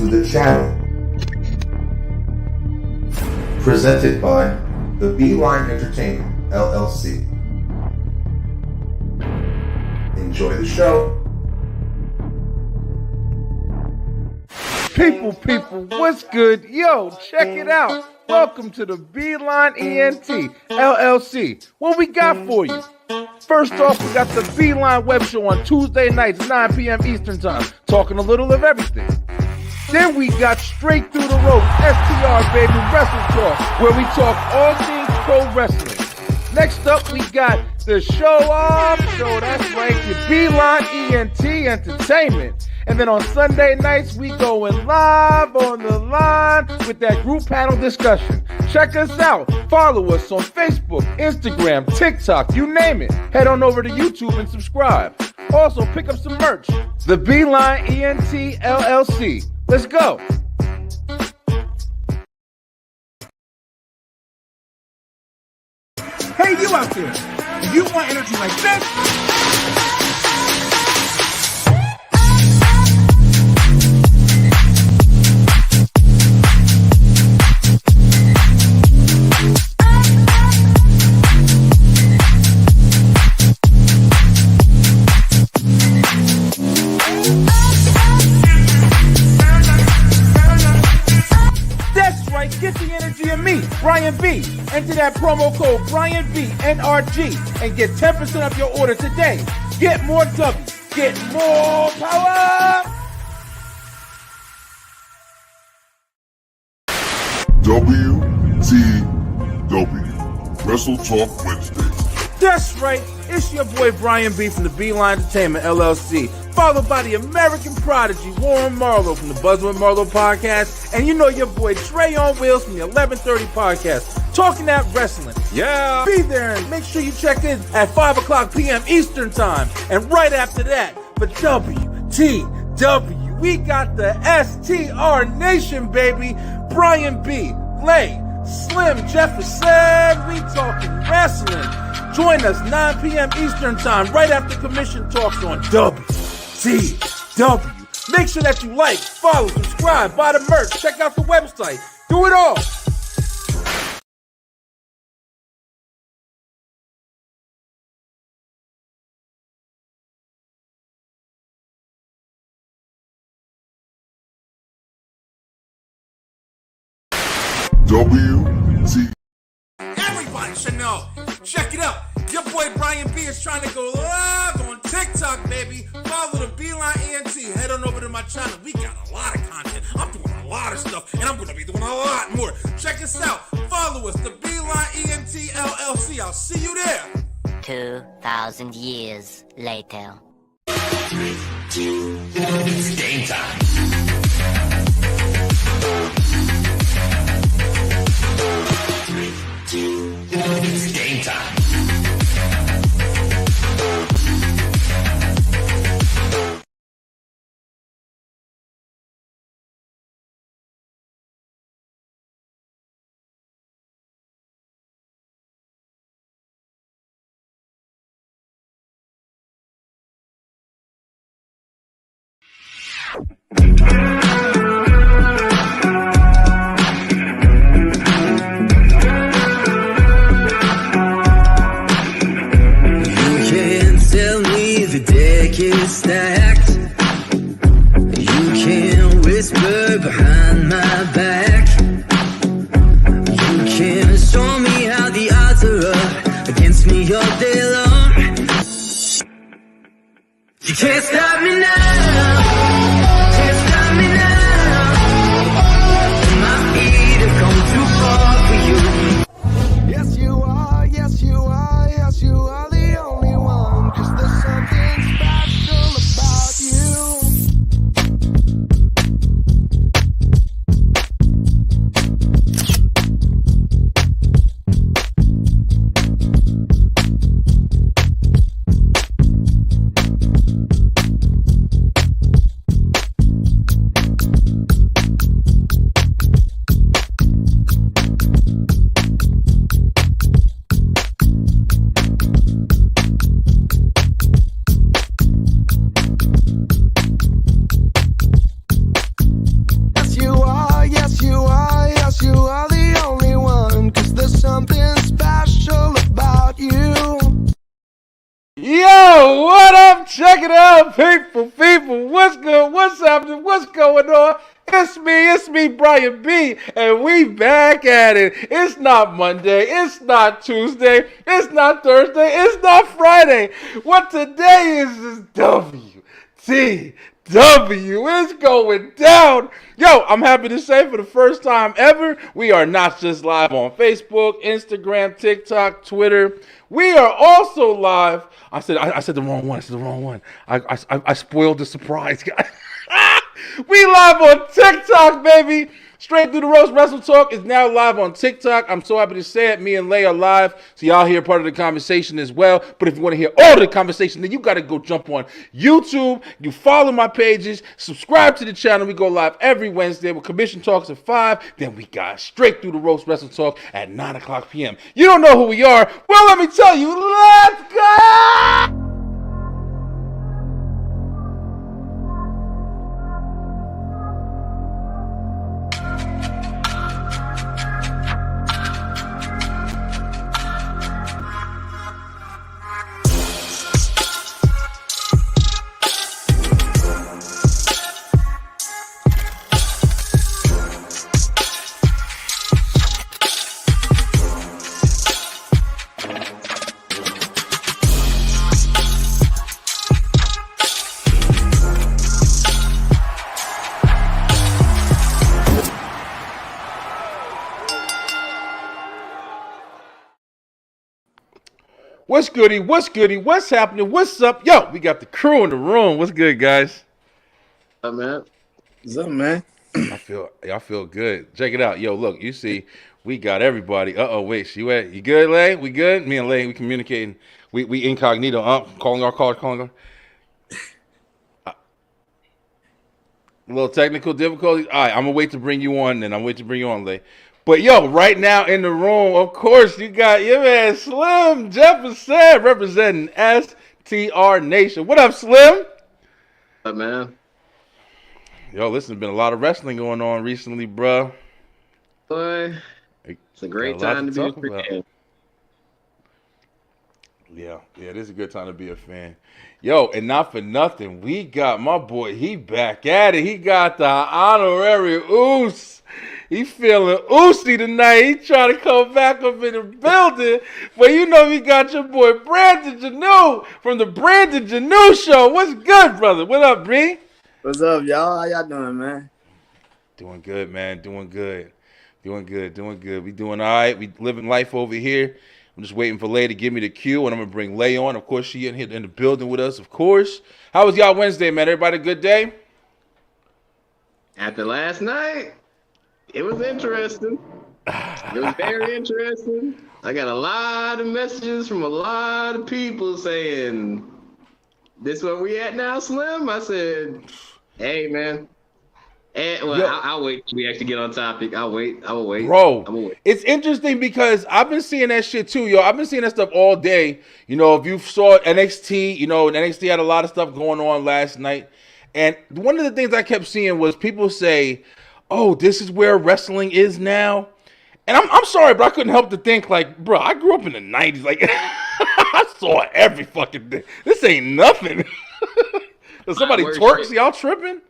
to the channel. Presented by the Beeline Entertainment, LLC. Enjoy the show. People, what's good? Yo, check it out. Welcome to the Beeline ENT, LLC. What we got for you? First off, we got the Beeline Web Show on Tuesday nights, 9 p.m. Eastern Time, talking a little of everything. Then we got Straight Through the Rope, STR, baby, Wrestletalk, where we talk all things pro wrestling. Next up, we got the Show Off Show, that's right, the Beeline ENT Entertainment. And then on Sunday nights, we going live on the line with that group panel discussion. Check us out. Follow us on Facebook, Instagram, TikTok, you name it. Head on over to YouTube and subscribe. Also, pick up some merch. The Beeline ENT LLC. Let's go. Hey, you out there. If you want energy like this, get the energy of me, Brian B. Enter that promo code BrianB, and get 10% off your order today. Get more W, get more power. WTW, Wrestletalk Wednesdays. That's right, it's your boy Brian B. from the Beeline Entertainment, LLC. Followed by the American prodigy, Warren Marlowe from the Buzz with Marlowe podcast. And you know your boy Trey on Wheels from the 1130 podcast. Talking that wrestling. Yeah. Be there and make sure you check in at 5 o'clock p.m. Eastern time. And right after that, for WTW, we got the STR Nation, baby. Brian B, Lay, Slim Jefferson. We talking wrestling. Join us 9 p.m. Eastern time right after commission talks on WTW. Make sure that you like, follow, subscribe, buy the merch, check out the website. Do it all. WT. Everybody should know. Check it out. Your boy Brian B is trying to go live on TikTok, baby. Follow the Beeline ENT. Head on over to my channel. We got a lot of content. I'm doing a lot of stuff, and I'm going to be doing a lot more. Check us out. Follow us, the Beeline ENT LLC. I'll see you there. 2,000 years later. It's game time. It's game time. Is stacked. You can whisper behind my back. You can show me how the odds are up against me all day long. You can't stop me now. Can't stop me now. My feet have come too far for you. Yes you are, yes you are, yes you are the only one. 'Cause there's something special about you. It's me, Brian B, and we back at it. It's not Monday, it's not Tuesday, it's not Thursday, it's not Friday. What today is WTW. It's going down. Yo, I'm happy to say for the first time ever, we are not just live on Facebook, Instagram, TikTok, Twitter. We are also live. I said the wrong one. I spoiled the surprise, guys. We live on TikTok, baby. Straight Through the Roast Wrestletalk is now live on TikTok. I'm so happy to say it. Me and Leigh are live, so y'all hear part of the conversation as well. But if you want to hear all of the conversation, then you got to go jump on YouTube. You follow my pages, subscribe to the channel. We go live every Wednesday with Commission Talks at 5. Then we got Straight Through the Roast Wrestletalk at 9 o'clock p.m. You don't know who we are? Well, let me tell you. Let's go! What's goody? What's goody? What's happening? What's up? Yo, we got the crew in the room. What's good, guys? What's up, man? What's up, man? I feel good. Check it out. Yo, look, you see, we got everybody. Wait, you good, Leigh? We good? Me and Leigh, we communicating. We incognito. Calling our call, a little technical difficulties. All right, I'm gonna wait to bring you on. Then I'm waiting to bring you on, Leigh. But yo, right now in the room, of course, you got your man Slim Jefferson representing STR Nation. What up, Slim? What's up, man? Yo, listen, there's been a lot of wrestling going on recently, bro. Boy, it's a great time to be a fan. Yeah, it is a good time to be a fan. Yo, and not for nothing, we got my boy, he back at it. He got the honorary Oos. He feeling oosy tonight. He trying to come back up in the building. But you know we got your boy Brandon Janu from the Brandon Janu Show. What's good, brother? What up, Bree? What's up, y'all? How y'all doing, man? Doing good, man. Doing good. We doing all right. We living life over here. I'm just waiting for Leigh to give me the cue, and I'm going to bring Leigh on. Of course, she in here in the building with us, of course. How was y'all Wednesday, man? Everybody a good day? After last night, it was interesting. It was very interesting. I got a lot of messages from a lot of people saying, this where we at now, Slim? I said, hey, man. And, well, I'll wait till we actually get on topic. I will wait. Bro, it's interesting because I've been seeing that shit too, yo. I've been seeing that stuff all day. You know, if you saw NXT, you know, NXT had a lot of stuff going on last night. And one of the things I kept seeing was people say, oh, this is where wrestling is now. And I'm sorry, but I couldn't help to think, like, bro, I grew up in the 90s. Like, I saw every fucking thing. This ain't nothing. Does somebody twerk? Y'all tripping?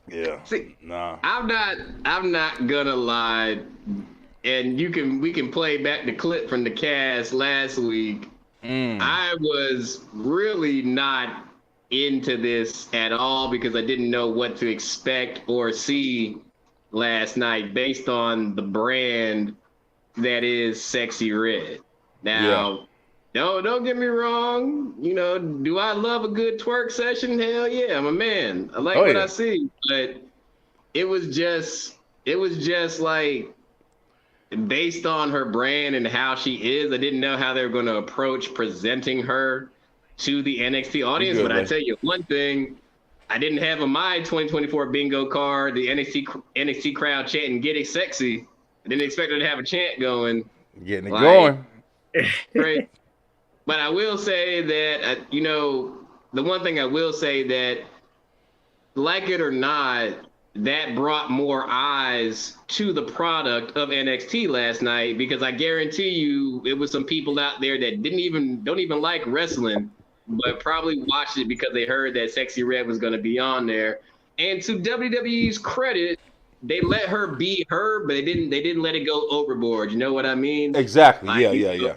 Yeah. See, nah. I'm not gonna lie, and we can play back the clip from the cast last week. I was really not into this at all because I didn't know what to expect or see last night based on the brand that is Sexy Red. Now, don't get me wrong. You know, do I love a good twerk session? Hell yeah, I'm a man. I like what I see, but it was just like based on her brand and how she is. I didn't know how they were going to approach presenting her to the NXT audience. But I tell you one thing, I didn't have on my 2024 bingo card the NXT crowd chanting "Get it sexy." I didn't expect her to have a chant going. Getting it going. Great. But I will say that, you know, the one thing I will say that, like it or not, that brought more eyes to the product of NXT last night, because I guarantee you it was some people out there that don't even like wrestling, but probably watched it because they heard that Sexy Red was going to be on there. And to WWE's credit, they let her be her, but they didn't let it go overboard. You know what I mean? Exactly. Like, Yeah.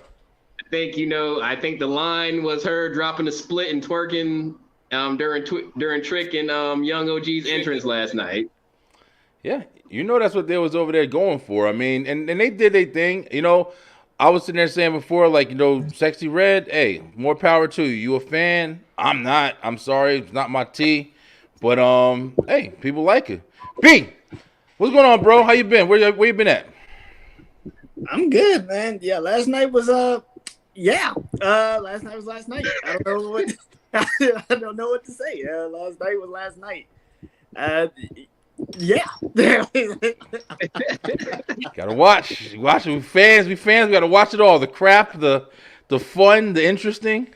I think the line was her dropping a split and twerking during Trick and Young OG's entrance last night. Yeah, that's what they was over there going for. I mean, and they did their thing. I was sitting there saying before, like, Sexy Red, hey, more power to you. You a fan? I'm not. I'm sorry, it's not my tea. But hey, people like it. B, what's going on, bro? How you been? Where you been at? I'm good, man. Yeah, last night was last night was last night. I don't know what to say. Last night was last night. Yeah. Gotta watch. We fans. We gotta watch it all. The crap, the fun, the interesting.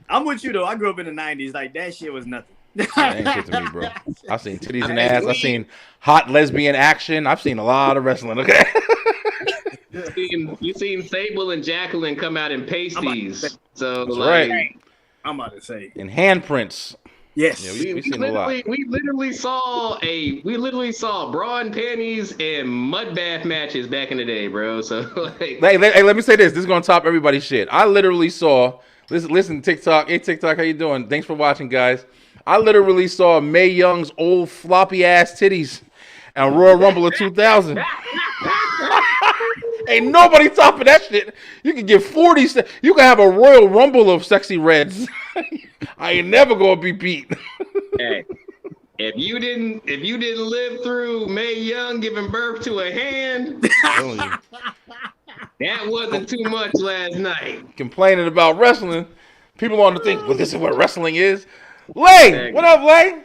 I'm with you though. I grew up in the 90s. Like that shit was nothing. That ain't shit to me, bro. I've seen titties and ass. I've seen hot lesbian action. I've seen a lot of wrestling. Okay. You seen Sable and Jacqueline come out in pasties. So that's like, right. I'm about to say. In handprints. Yes. Yeah, we've seen a lot. We literally saw bra and panties and mud bath matches back in the day, bro. So like, hey, let me say this. This is gonna top everybody's shit. I literally saw. Listen, TikTok. Hey, TikTok, how you doing? Thanks for watching, guys. I literally saw Mae Young's old floppy ass titties and Royal Rumble of 2000. Ain't nobody topping that shit. You can get 40. You can have a Royal Rumble of Sexy Reds. I ain't never gonna be beat. Hey, if you didn't live through Mae Young giving birth to a hand, that wasn't too much last night. Complaining about wrestling, people want to think, well, this is what wrestling is. Lay, what up, Lay?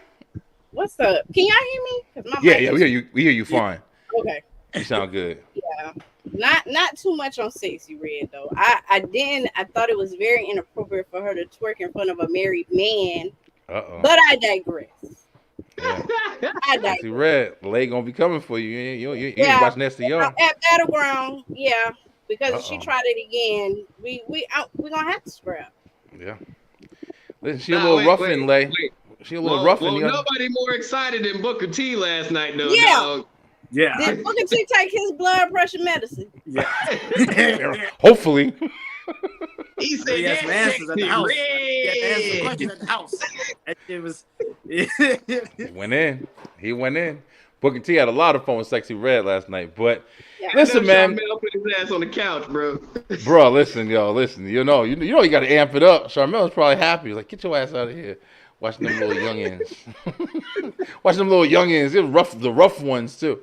What's up? Can y'all hear me? Yeah, we hear you. We hear you fine. Okay. You sound good. Yeah. Not too much on Sexy Red though. I thought it was very inappropriate for her to twerk in front of a married man. But I digress. Yeah. Sexy Red, Lay gonna be coming for you. You ain't watching STO. At Battleground, yeah. Because if she tried it again, we gonna have to scrap. Yeah. Listen, she a little roughing, Lay. She a little roughing. Well, nobody more excited than Booker T last night, though. Yeah. Dog. Yeah. Did Booker T take his blood pressure medicine? Yeah. Hopefully. He said he had some answers at the house. He had to answer the question at the house. It was. He went in. Booker T had a lot of fun with Sexy Red last night, but listen, man. Charmel put his ass on the couch, bro. Bro, listen. You know, you got to amp it up. Charmel's probably happy. He's like, get your ass out of here. Watching them little youngins. It was the rough ones too.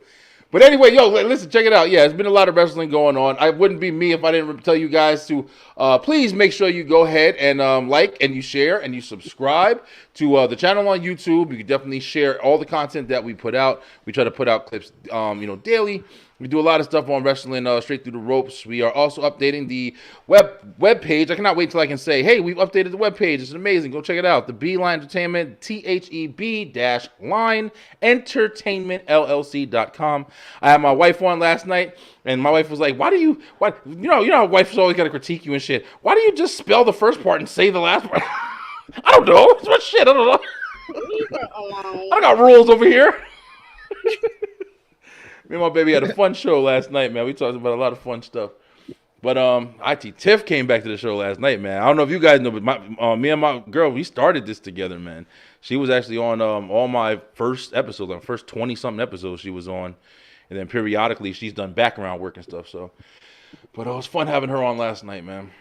But anyway, listen, check it out. Yeah, it's been a lot of wrestling going on. It wouldn't be me if I didn't tell you guys to please make sure you go ahead and like and you share and you subscribe to the channel on YouTube. You can definitely share all the content that we put out. We try to put out clips, daily. We do a lot of stuff on wrestling straight through the ropes. We are also updating the web page. I cannot wait till I can say, hey, we've updated the web page. It's amazing. Go check it out. The Beeline Entertainment, THEB-line entertainment LLC.com. I had my wife on last night, and my wife was like, you know how wife's always got to critique you and shit. Why do you just spell the first part and say the last part? I don't know. It's my shit. I don't know. I got rules over here. Me and my baby had a fun show last night, man. We talked about a lot of fun stuff. But IT Tiff came back to the show last night, man. I don't know if you guys know, but me and my girl, we started this together, man. She was actually on all my first episodes, on first 20-something episodes she was on. And then periodically she's done background work and stuff. But it was fun having her on last night, man.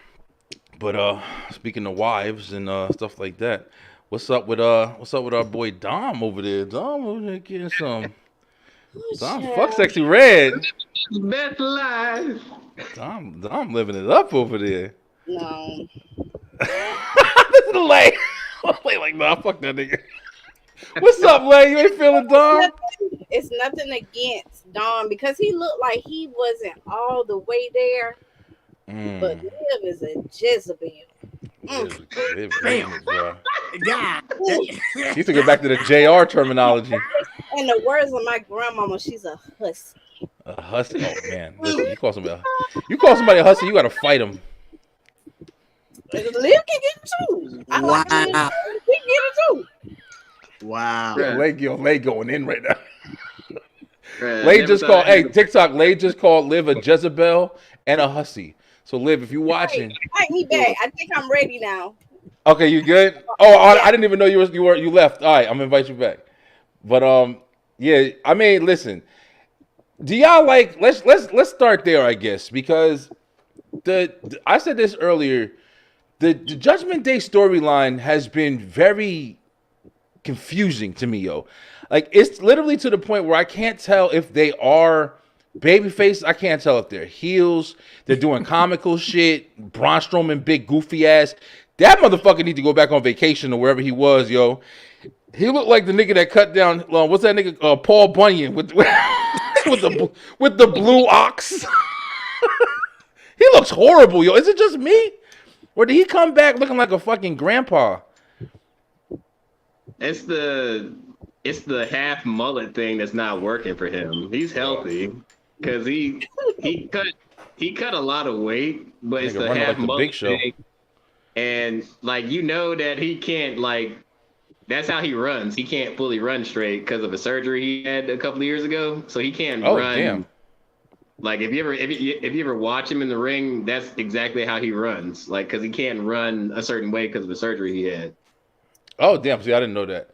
But speaking of wives and stuff like that, what's up with our boy Dom over there? Dom over there getting some. Dom, fuck Sexy Red. Best life. Dom living it up over there. No. This is Lay. Lay like, nah, fuck that nigga. What's up, Lay? You ain't feeling Dom? It's nothing against Dom because he looked like he wasn't all the way there. But Liv is a Jezebel. God. You took it back to the JR terminology. In the words of my grandmama, she's a hussy. A hussy? Oh man, listen, you call somebody a hussy, you gotta fight him. Liv can get it too. I like Liv. He can get it too. Wow. Lay going in right now. Lay just called. Hey, TikTok. Lay just called Liv a Jezebel and a hussy. So Liv, if you watching, invite me back. I think I'm ready now. Okay, you good? Oh, I didn't even know you left. All right, I'm gonna invite you back. But yeah, I mean, listen. Do y'all like? Let's start there, I guess, because I said this earlier. The Judgment Day storyline has been very confusing to me, yo. Like, it's literally to the point where I can't tell if they are babyface. I can't tell if they're heels. They're doing comical shit. Braun Strowman, big goofy ass. That motherfucker need to go back on vacation or wherever he was, yo. He looked like the nigga that cut down. What's that nigga? Paul Bunyan with the blue ox. He looks horrible, yo. Is it just me, or did he come back looking like a fucking grandpa? It's the half mullet thing that's not working for him. He's healthy because he cut a lot of weight, but it's the half mullet Big Show thing. And like that he can't that's how he runs. He can't fully run straight because of a surgery he had a couple of years ago. So he can't run. Damn. Like if you ever watch him in the ring, that's exactly how he runs. Like because he can't run a certain way because of the surgery he had. Oh damn! See, I didn't know that.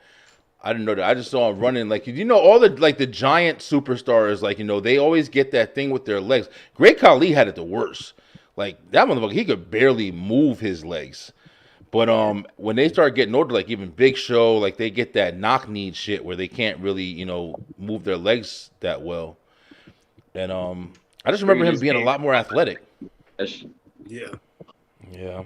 I just saw him running all the giant superstars. They always get that thing with their legs. Great Khali had it the worst. Like that motherfucker, he could barely move his legs. But when they start getting older, like even Big Show, like they get that knock-knee shit where they can't really move their legs that well. And I just remember him being a lot more athletic. Yeah. Yeah.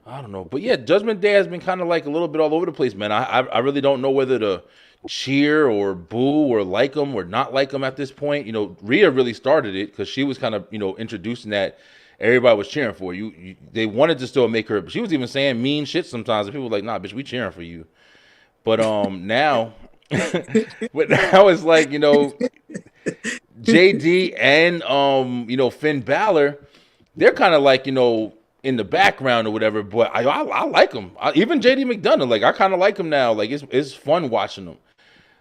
I don't know. But yeah, Judgment Day has been kind of like a little bit all over the place, man. I really don't know whether to cheer or boo or like them or not like them at this point. Rhea really started it because she was kind of, introducing that everybody was cheering for you. They wanted to still make her. She was even saying mean shit sometimes. And people were like, nah, bitch, we cheering for you. But now, it's like, JD and, Finn Balor, they're kind of like, in the background or whatever, but I like him. Even JD McDonough, like I kind of like him now. Like it's fun watching him.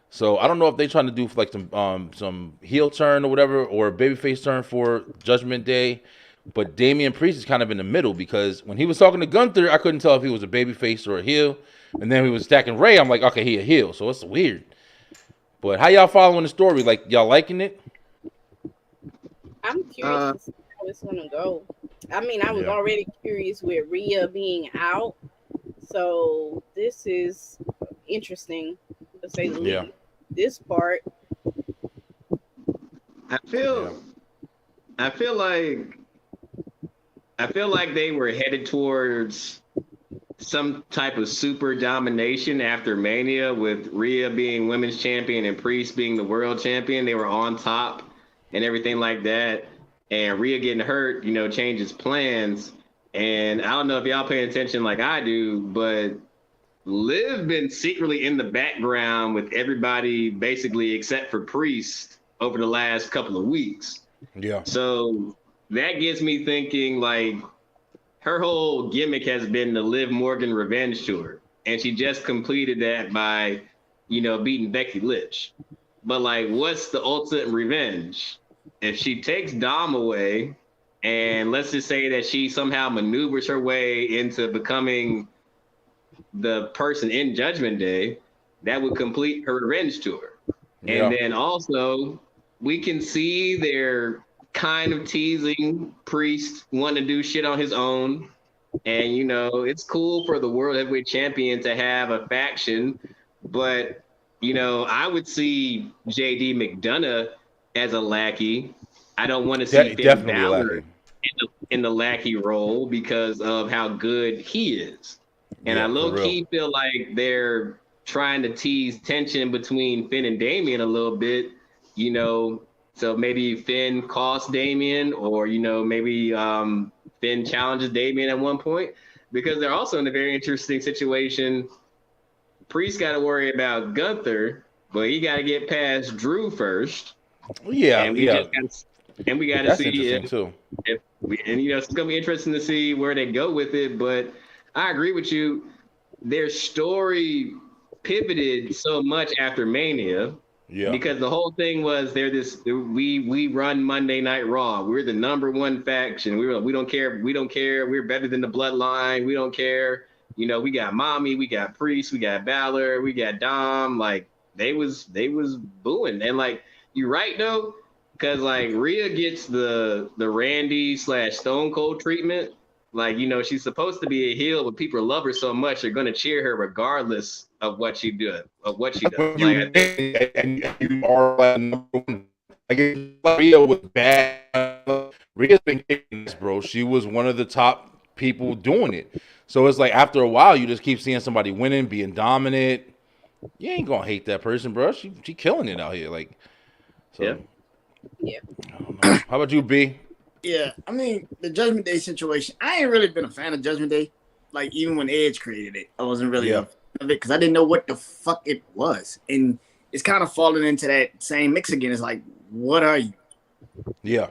So I don't know if they're trying to do like some heel turn or whatever, or a babyface turn for Judgment Day. But Damian Priest is kind of in the middle because when he was talking to Gunther, I couldn't tell if he was a babyface or a heel. And then he was attacking Ray. I'm like, okay, he a heel. So it's weird. But how y'all following the story? Like y'all liking it? I'm curious to see how it's gonna go. I mean, I was already curious with Rhea being out, so this is interesting to say the least. This part, I feel like they were headed towards some type of super domination after Mania, with Rhea being women's champion and Priest being the world champion. They were on top and everything like that. And Rhea getting hurt, changes plans. And I don't know if y'all paying attention like I do, but Liv been secretly in the background with everybody basically except for Priest over the last couple of weeks. Yeah. So that gets me thinking like her whole gimmick has been the Liv Morgan revenge tour. And she just completed that by, beating Becky Lynch. But like, what's the ultimate revenge? If she takes Dom away, and let's just say that she somehow maneuvers her way into becoming the person in Judgment Day, that would complete her revenge tour. Yeah. And then also, we can see they're kind of teasing Priest wanting to do shit on his own. And, it's cool for the World Heavyweight Champion to have a faction, but, I would see JD McDonough as a lackey. I don't want to see Finn Balor in the lackey role because of how good he is. And I low-key feel like they're trying to tease tension between Finn and Damian a little bit, so maybe Finn costs Damian, or, maybe Finn challenges Damian at one point, because they're also in a very interesting situation. Priest got to worry about Gunther, but he got to get past Drew first. Yeah, and we got to see it's gonna be interesting to see where they go with it. But I agree with you. Their story pivoted so much after Mania. Yeah. Because the whole thing was we run Monday Night Raw. We're the number one faction. We don't care. We're better than the Bloodline. We don't care. You know, we got Mommy, we got Priest, we got Balor, we got Dom. Like they was booing. And like you're right though, because like Rhea gets the Randy / Stone Cold treatment. Like, you know, she's supposed to be a heel, but people love her so much they're gonna cheer her regardless of what she does. Like, and you are like number one. Like Rhea was bad. Rhea's been kicking this, bro. She was one of the top people doing it. So it's like after a while, you just keep seeing somebody winning, being dominant. You ain't gonna hate that person, bro. She killing it out here. Like, so yeah. I don't know. How about you, B? Yeah, I mean, the Judgment Day situation, I ain't really been a fan of Judgment Day. Like, even when Edge created it, I wasn't really a fan of it because I didn't know what the fuck it was. And it's kind of falling into that same mix again. It's like, what are you? Yeah.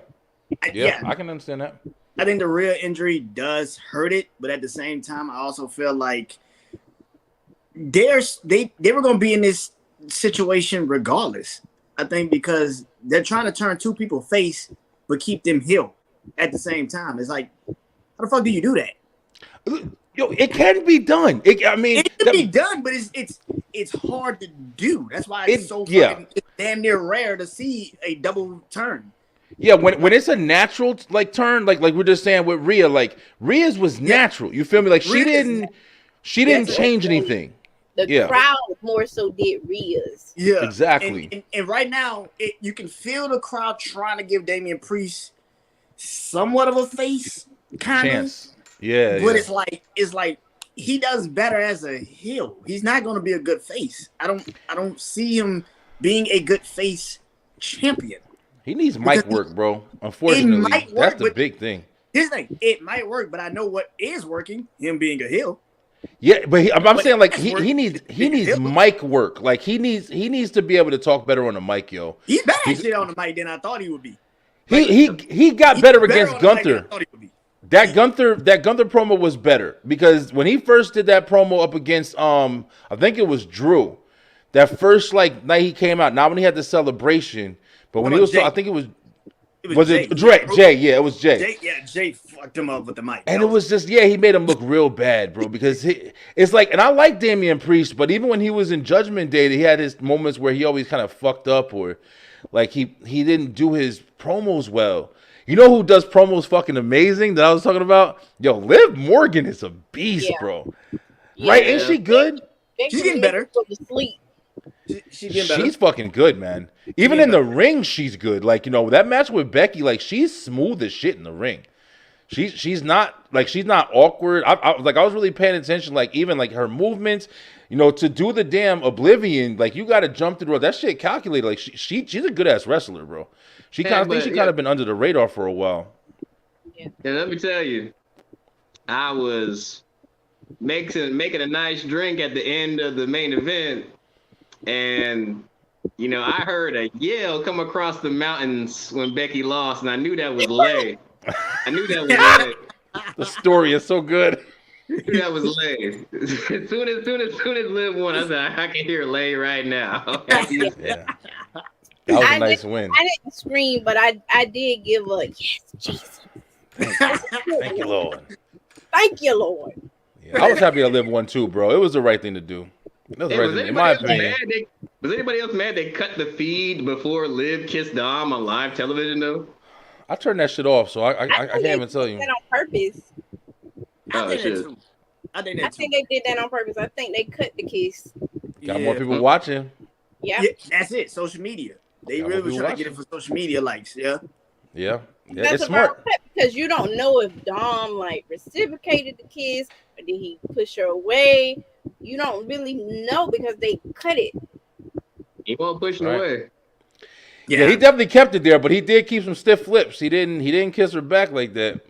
Yeah, I can understand that. I think the real injury does hurt it, but at the same time, I also feel like they were going to be in this situation regardless. I think because they're trying to turn two people face, but keep them heel at the same time. It's like, how the fuck do you do that? Yo, it can be done. It can be done, but it's hard to do. That's why it's it's damn near rare to see a double turn. Yeah, when it's a natural like turn, like we're just saying with Rhea, like Rhea's was natural. You feel me? Like she didn't change anything. The crowd more so did Rhea's. Yeah, exactly. And right now, you can feel the crowd trying to give Damian Priest somewhat of a face, kind of. Yeah, but it's like he does better as a heel. He's not going to be a good face. I don't see him being a good face champion. He needs mic work, bro. Unfortunately, that's the big thing. Here's the thing: it might work, but I know what is working. Him being a heel. Yeah, but I'm saying like he needs mic work. Like he needs to be able to talk better on the mic, yo. He's better at shit on the mic than I thought he would be. He got better against Gunther. That Gunther promo was better because when he first did that promo up against I think it was Drew. That first like night he came out, not when he had the celebration, but when he was I think it was it Jay? Yeah, it was Jay. Jay fucked him up with the mic. And it was just, he made him look real bad, bro, because it's like, and I like Damian Priest, but even when he was in Judgment Day, he had his moments where he always kind of fucked up or like he didn't do his promos well. You know who does promos fucking amazing that I was talking about? Yo, Liv Morgan is a beast, bro. Yeah. Right? Ain't she good? She's getting better. She's fucking good, man. Even in the ring, she's good. Like, you know, that match with Becky, like, she's smooth as shit in the ring. She's not awkward. I was really paying attention, like, even like her movements, you know, to do the damn Oblivion, like, you got to jump through the road. That shit calculated. Like, she's a good ass wrestler, bro. She kind of been under the radar for a while. Yeah, let me tell you, I was making a nice drink at the end of the main event. And, you know, I heard a yell come across the mountains when Becky lost, and I knew that was Lay. The story is so good. I knew that was Lay. As soon as Liv won, I said, I can hear Lay right now. Yeah. That was a nice win. I didn't scream, but I did give a yes, Jesus. Thank you, Lord. Thank you, Lord. Yeah, I was happy to Liv won too, bro. It was the right thing to do. Was anybody else mad they cut the feed before Liv kissed Dom on live television though? I turned that shit off, so I can't even tell you. That on purpose. I think they did that on purpose. I think they cut the kiss. Got more people watching. Yeah, that's it. Social media. They really were trying to get it for social media likes. Yeah, that's it's smart because you don't know if Dom like reciprocated the kiss or did he push her away. You don't really know because they cut it. He won't push her away. Yeah, he definitely kept it there, but he did keep some stiff lips. He didn't kiss her back like that.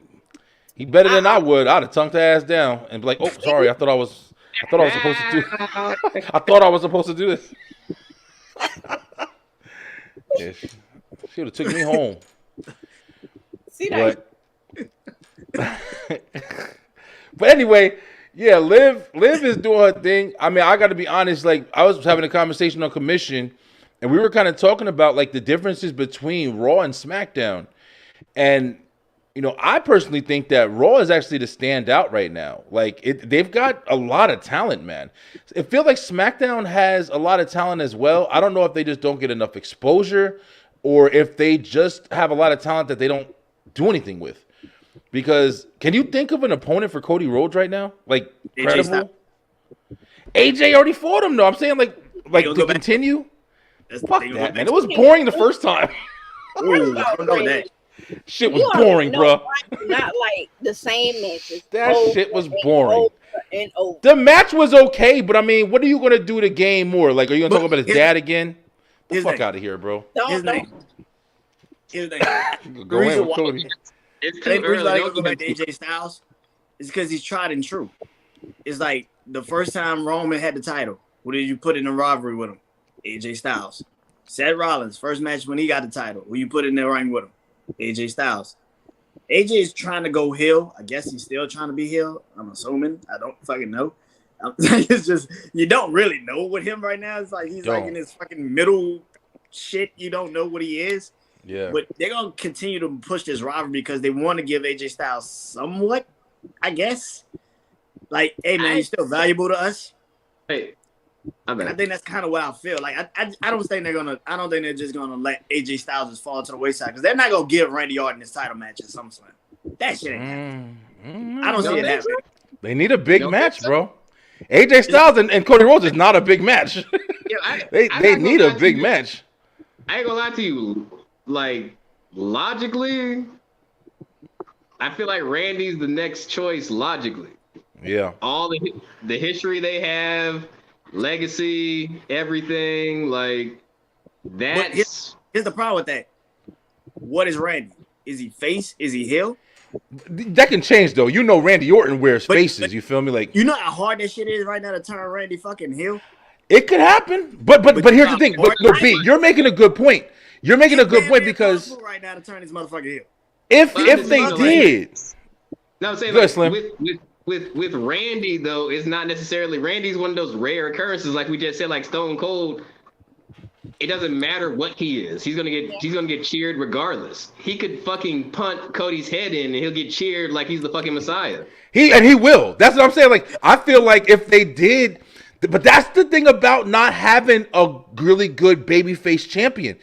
He better than I would. I'd have tongued her ass down and be like, "Oh, sorry, I thought I was supposed to do. I thought I was supposed to do this." Yeah, she would have took me home. See that? But anyway, Yeah, Liv is doing her thing. I mean, I got to be honest. Like, I was having a conversation on commission, and we were kind of talking about like the differences between Raw and SmackDown. And I personally think that Raw is actually the standout right now. Like, they've got a lot of talent, man. It feels like SmackDown has a lot of talent as well. I don't know if they just don't get enough exposure, or if they just have a lot of talent that they don't do anything with. Because can you think of an opponent for Cody Rhodes right now? Like, credible? AJ already fought him, though. I'm saying, like to continue? Fuck that, man. It was boring the first time. Ooh, I don't know that. Shit was boring, bro. Not like the same matches. That shit was boring. And over. The match was okay, but I mean, what are you gonna do to gain more? Like, are you gonna talk about his dad again? Get the fuck out of here, bro. His name. Go in with Cody. It's The too reason I early. go back to AJ Styles is because he's tried and true. It's like the first time Roman had the title. What did you put in the rivalry with him? AJ Styles. Seth Rollins, first match when he got the title. Who you put in the ring with him? AJ Styles. AJ is trying to go heel. I guess he's still trying to be heel. I'm assuming. I don't fucking know. It's just, you don't really know with him right now. It's like he's like in this fucking middle shit. You don't know what he is. Yeah. But they're going to continue to push this rivalry because they want to give AJ Styles somewhat, I guess. Like, hey, man, you're still valuable to us. Hey, I think that's kind of what I feel. Like, I don't think they're just gonna let AJ Styles just fall to the wayside because they're not gonna give Randy Orton his title match at SummerSlam. That shit ain't happening. I don't see it happening. They need a big match, bro. AJ Styles and Cody Rhodes is not a big match. They need a big match. I ain't gonna lie to you. Like, logically, I feel like Randy's the next choice logically. Yeah. All the history they have, legacy, everything, like that's. But here's the problem with that. What is Randy? Is he face? Is he heel? That can change though. Randy Orton wears faces. You feel me? Like, you know how hard that shit is right now to turn Randy fucking heel. It could happen, but here's the thing. But no, B, you're making a good point. You're making a good point because right now to turn this motherfucker heel. If they did, no, I'm saying go like, Slim. With Randy though, it's not necessarily Randy's one of those rare occurrences, like we just said, like Stone Cold. It doesn't matter what he is. He's gonna get cheered regardless. He could fucking punt Cody's head in and he'll get cheered like he's the fucking Messiah. He will. That's what I'm saying. Like, I feel like if they did, but that's the thing about not having a really good babyface champion.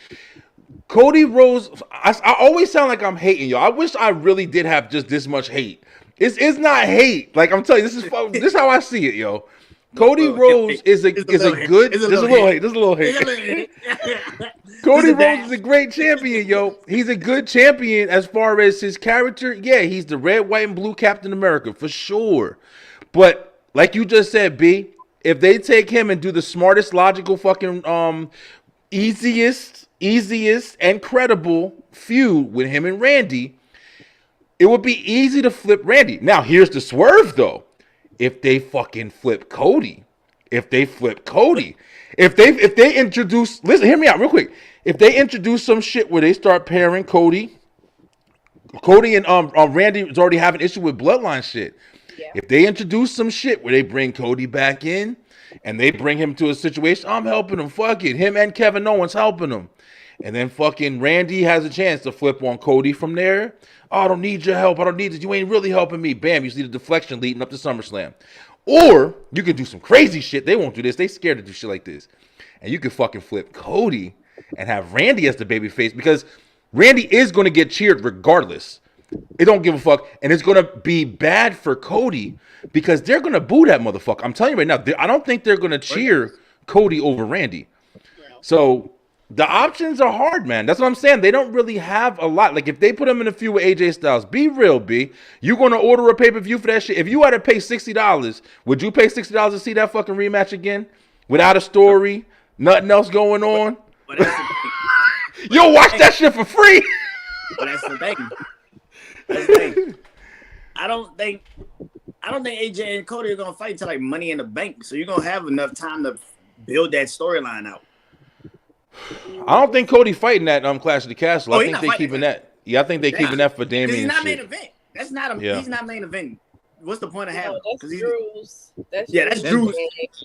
Cody Rhodes, I always sound like I'm hating y'all. I wish I really did have just this much hate. It's not hate. Like, I'm telling you, this is how I see it, yo. Cody Rhodes is a good. There's a little hate. There's a little hate. Cody Rhodes is a great champion, yo. He's a good champion as far as his character. Yeah, he's the red, white, and blue Captain America for sure. But like you just said, B, if they take him and do the smartest, logical, fucking easiest and credible feud with him and Randy, it would be easy to flip Randy. Now, here's the swerve, though. If they fucking flip Cody, if they introduce, listen, hear me out real quick. If they introduce some shit where they start pairing Cody and Randy is already having an issue with bloodline shit. Yeah. If they introduce some shit where they bring Cody back in and they bring him to a situation, I'm helping him, fuck it. Him and Kevin Owens helping him. And then fucking Randy has a chance to flip on Cody from there. Oh, I don't need your help. I don't need it. You ain't really helping me. Bam, you see the deflection leading up to SummerSlam. Or you can do some crazy shit. They won't do this. They scared to do shit like this. And you can fucking flip Cody and have Randy as the babyface because Randy is going to get cheered regardless. It don't give a fuck. And it's going to be bad for Cody because they're going to boo that motherfucker. I'm telling you right now, I don't think they're going to cheer Cody over Randy. So the options are hard, man. That's what I'm saying. They don't really have a lot. Like, if they put him in a feud with AJ Styles, be real, B. You going to order a pay-per-view for that shit? If you had to pay $60, would you pay $60 to see that fucking rematch again? Without a story? Nothing else going on? But that's the thing. You'll watch that shit for free. But that's the thing. That's the thing. I don't think AJ and Cody are gonna fight till like Money in the Bank. So you're gonna have enough time to build that storyline out. I don't think Cody fighting that Clash of the Castle. I think they keeping that. Yeah, I think they keeping that for Damian. He's not shit. main event. That's not a. Yeah. He's not main event. what's the point of having? That's Drew's. That's Drew's.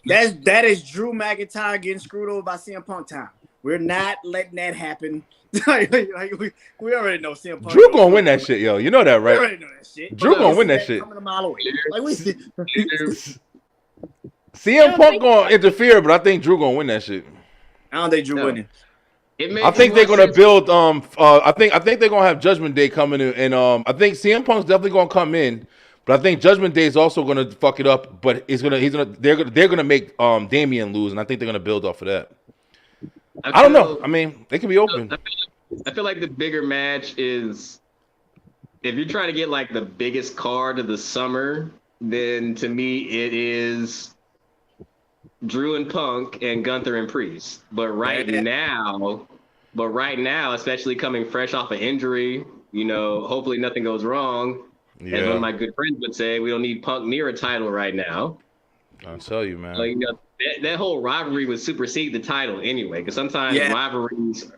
That is Drew McIntyre getting screwed over by CM Punk time. We're not letting that happen. we already know CM Punk. Drew gonna win that shit, yo. You know that, right? We already know that shit. Drew gonna win that shit. Coming a mile away. Like we CM Punk gonna interfere, but I think Drew gonna win that shit. I don't think Drew winning. I think they're gonna build. I think they're gonna have Judgment Day coming in, and I think CM Punk's definitely gonna come in, but I think Judgment Day is also gonna fuck it up. But they're gonna make Damian lose, and I think they're gonna build off of that. I don't know. I mean, they can be open. I feel like the bigger match is if you're trying to get like the biggest card of the summer, then to me it is Drew and Punk and Gunther and Priest. But right now, especially coming fresh off an injury, hopefully nothing goes wrong. Yeah. As one of my good friends would say, we don't need Punk near a title right now. I'll tell you, man. Like, that whole rivalry would supersede the title anyway, because sometimes rivalries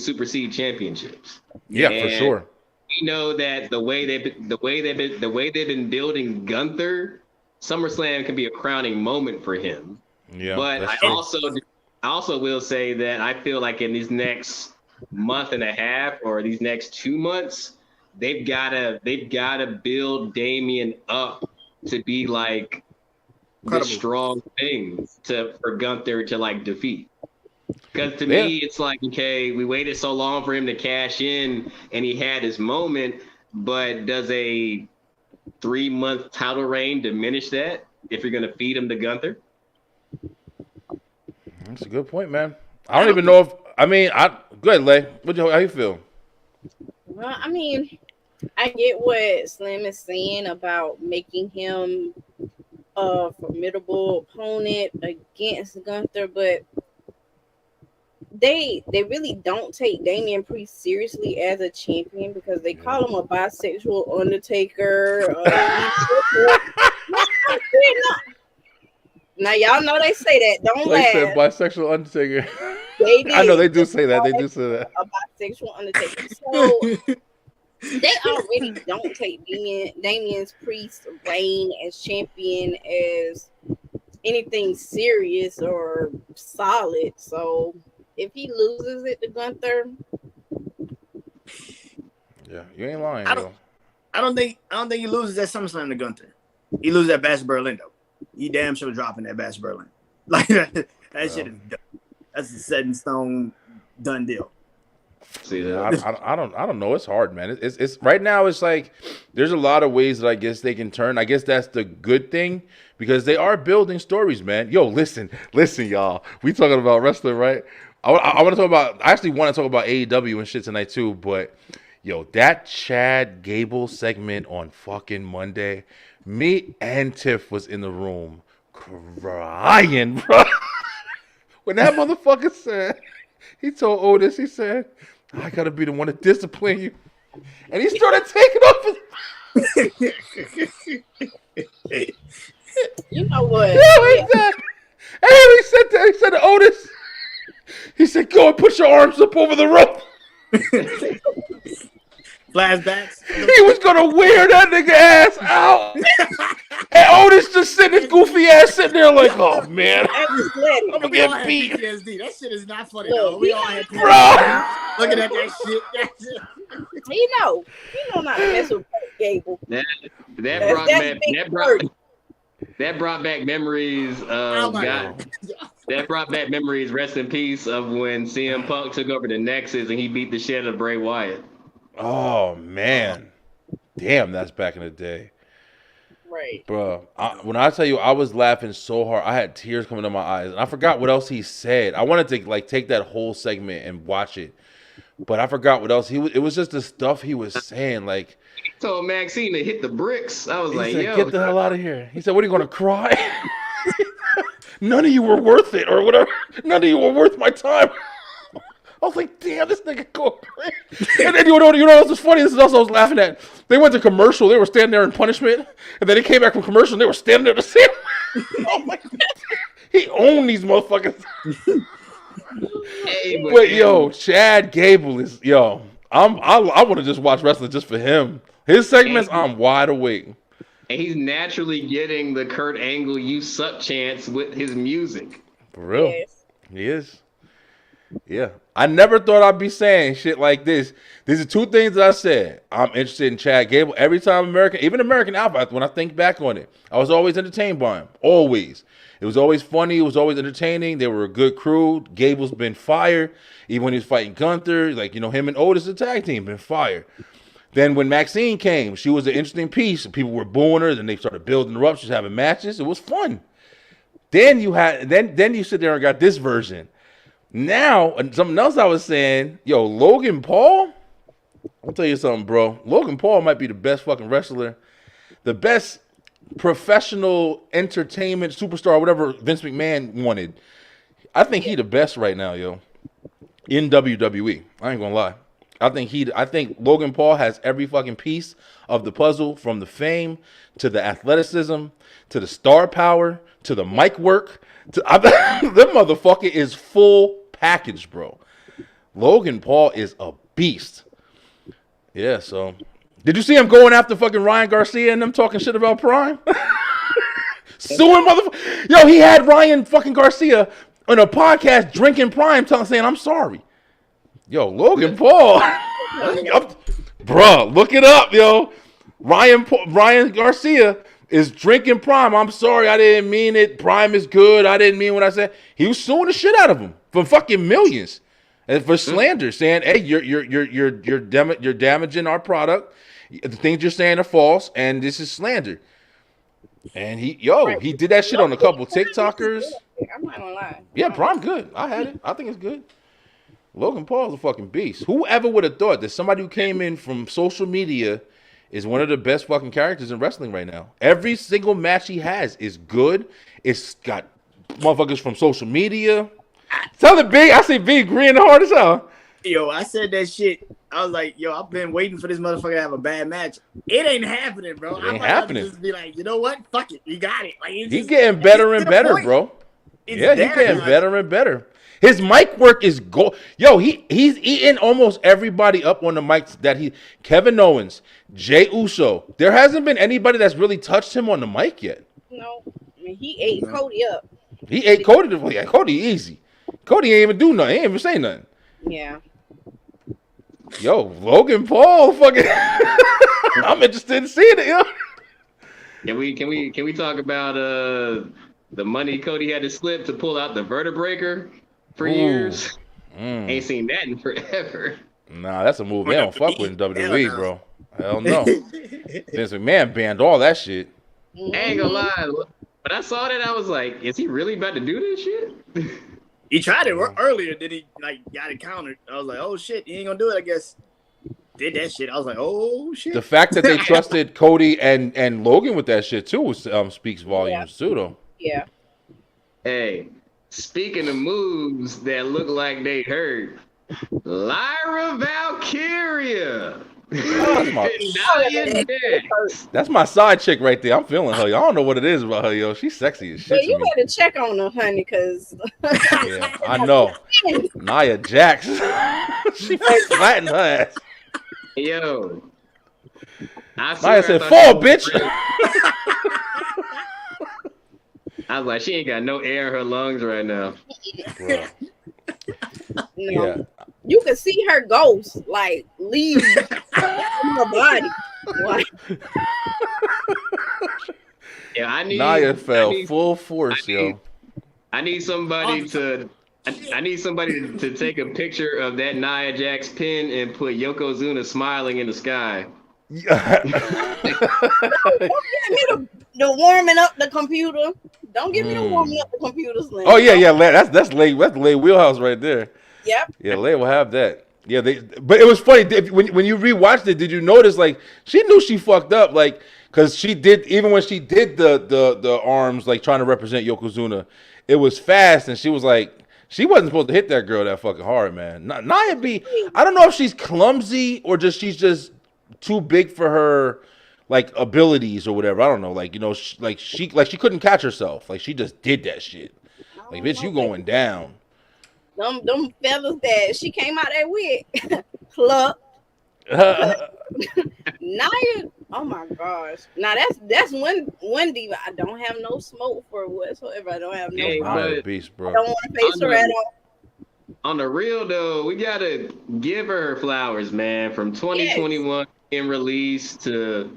supersede championships. Yeah, and for sure. We know that the way they've been building Gunther, SummerSlam can be a crowning moment for him. Yeah, but I also will say that I feel like in these next month and a half or these next 2 months, they've gotta build Damian up to be like the strong thing for Gunther to like defeat. Because to me, it's like, okay, we waited so long for him to cash in and he had his moment, but does a 3-month title reign diminish that if you're going to feed him to Gunther? That's a good point, man. I don't even know if, go ahead, Lay. How you feel? Well, I mean, I get what Slim is saying about making him a formidable opponent against Gunther, but they really don't take Damian Priest seriously as a champion because they call him a bisexual Undertaker. Now y'all know they say that. Don't laugh. Said bisexual Undertaker. I know they do say that. They do say that. A bisexual Undertaker. So they already don't take Damian Priest's reign as champion as anything serious or solid. So if he loses it to Gunther, yeah, you ain't lying. I don't think he loses at SummerSlam to Gunther. He loses at Bash Berlin though. He damn sure dropping that Bash Berlin. Like that shit is done. That's a set in stone done deal. See, I don't know. It's hard, man. It's right now. It's like there's a lot of ways that I guess they can turn. I guess that's the good thing because they are building stories, man. Yo, listen, y'all. We talking about wrestling, right? I want to talk about. I actually want to talk about AEW and shit tonight too. But yo, that Chad Gable segment on fucking Monday, me and Tiff was in the room crying, bro. When that motherfucker said, he told Otis, he said, I gotta be the one to discipline you. And he started taking off his You know what? And he said to Otis, he said, go and put your arms up over the rope. Flashbacks. He was gonna wear that nigga ass out. And Otis just sitting his goofy ass sitting there like, oh man, I'm gonna get beat. PTSD. That shit is not funny though. We all had PTSD. Looking at that shit. He know not to mess with Gable. That brought back memories of that brought back memories, rest in peace, of when CM Punk took over the Nexus and he beat the shit out of Bray Wyatt. Oh man, damn, that's back in the day, right, bro. When I tell you, I was laughing so hard, I had tears coming to my eyes, and I forgot what else he said. I wanted to like take that whole segment and watch it, but I forgot what else it was just the stuff he was saying. Like, he told Maxine to hit the bricks. I was like, said, yo, get the hell out of here. He said, what are you gonna cry? None of you were worth it, or whatever. None of you were worth my time. I was like, damn, this nigga going crazy. And then you know what was funny? This is also I was laughing at. They went to commercial. They were standing there in punishment. And then they came back from commercial and they were standing there the same. Oh my God. He owned these motherfuckers. But yo, Chad Gable is, yo, I want to just watch wrestling just for him. His segments, I'm wide awake. And he's naturally getting the Kurt Angle "You Suck" chants with his music. For real. Yes. He is. Yeah. I never thought I'd be saying shit like this. These are two things that I said. I'm interested in Chad Gable. Every time even American Alpha, when I think back on it, I was always entertained by him. Always. It was always funny. It was always entertaining. They were a good crew. Gable's been fire. Even when he was fighting Gunther, like, him and Otis, the tag team, been fire. Then when Maxine came, she was an interesting piece. People were booing her. Then they started building her up. She was having matches. It was fun. Then you sit there and got this version. Now, and something else I was saying, Logan Paul, I'll tell you something, bro. Logan Paul might be the best fucking wrestler, the best professional entertainment superstar, whatever Vince McMahon wanted. I think he the best right now, in WWE. I ain't gonna lie. I think Logan Paul has every fucking piece of the puzzle, from the fame to the athleticism to the star power to the mic work. The motherfucker is full package, bro. Logan Paul is a beast. Yeah, so did you see him going after fucking Ryan Garcia and them talking shit about Prime? Suing motherfucker. Yo, he had Ryan fucking Garcia on a podcast drinking Prime, saying, I'm sorry. Yo, Logan Paul. Bruh, look it up, yo. Ryan Garcia is drinking Prime. I'm sorry, I didn't mean it. Prime is good. I didn't mean what I said. He was suing the shit out of him for fucking millions and for slander, saying, "Hey, you're damaging our product. The things you're saying are false, and this is slander." And he did that shit on a couple TikTokers. I'm not gonna lie. Yeah, Prime good. I had it. I think it's good. Logan Paul's a fucking beast. Whoever would have thought that somebody who came in from social media is one of the best fucking characters in wrestling right now. Every single match he has is good. It's got motherfuckers from social media. Tell it Big. I see Big green the hard as hell. Yo, I said that shit. I was like, yo, I've been waiting for this motherfucker to have a bad match. It ain't happening, bro. It ain't happening. Just be like, you know what? Fuck it. You got it. Like, He's getting better and better, bro. Yeah, he's getting better and better. His mic work is gold. Yo, he's eating almost everybody up on the mics that Kevin Owens, Jey Uso. There hasn't been anybody that's really touched him on the mic yet. No, I mean, he ate Cody up. He ate Cody. Cody easy. Cody ain't even do nothing. He ain't even say nothing. Yeah. Yo, Logan Paul, fucking. I'm interested in seeing it. Yo. Can we talk about the money Cody had to slip to pull out the vertibreaker for years? Ain't seen that in forever. Nah, that's a move they don't fuck with in WWE, bro. Hell no. Vince McMahon banned all that shit. I ain't gonna lie. When I saw that, I was like, is he really about to do this shit? He tried it earlier, then he got it countered. I was like, oh shit, he ain't gonna do it, I guess. Did that shit. I was like, oh shit. The fact that they trusted Cody and Logan with that shit too speaks volumes too, though. Yeah. Hey, speaking of moves that look like they hurt, Lyra Valkyria. That's my side chick right there. I'm feeling her. I don't know what it is about her, yo. She's sexy as shit. Well, you better check on her, honey, because yeah, I know. Nia Jax. She flattened her ass. Yo. Nia said, fall, bitch. I was like, she ain't got no air in her lungs right now. Yeah. You can see her ghost leave her body. Yeah, Nia fell full force, yo. I need somebody to take a picture of that Nia Jax pin and put Yokozuna smiling in the sky. The warming up the computer. Don't give me the warming up the computer slam. Oh yeah. That's Lay wheelhouse right there. Yep. Yeah, Lay will have that. Yeah, but it was funny when you rewatched it. Did you notice she knew she fucked up because she did, even when she did the arms trying to represent Yokozuna, it was fast and she was she wasn't supposed to hit that girl that fucking hard, man. Nia I don't know if she's clumsy or she's just too big for her abilities or whatever. I don't know. She couldn't catch herself. She just did that shit. Bitch, you going down. Them feathers that she came out there with, plucked. Nia Oh my gosh! Now that's one diva I don't have no smoke for whatsoever. I don't have no Hey, problem. but Beast, I bro. don't want to face her at all. On the real though, we gotta give her flowers, man. From 2021 being released to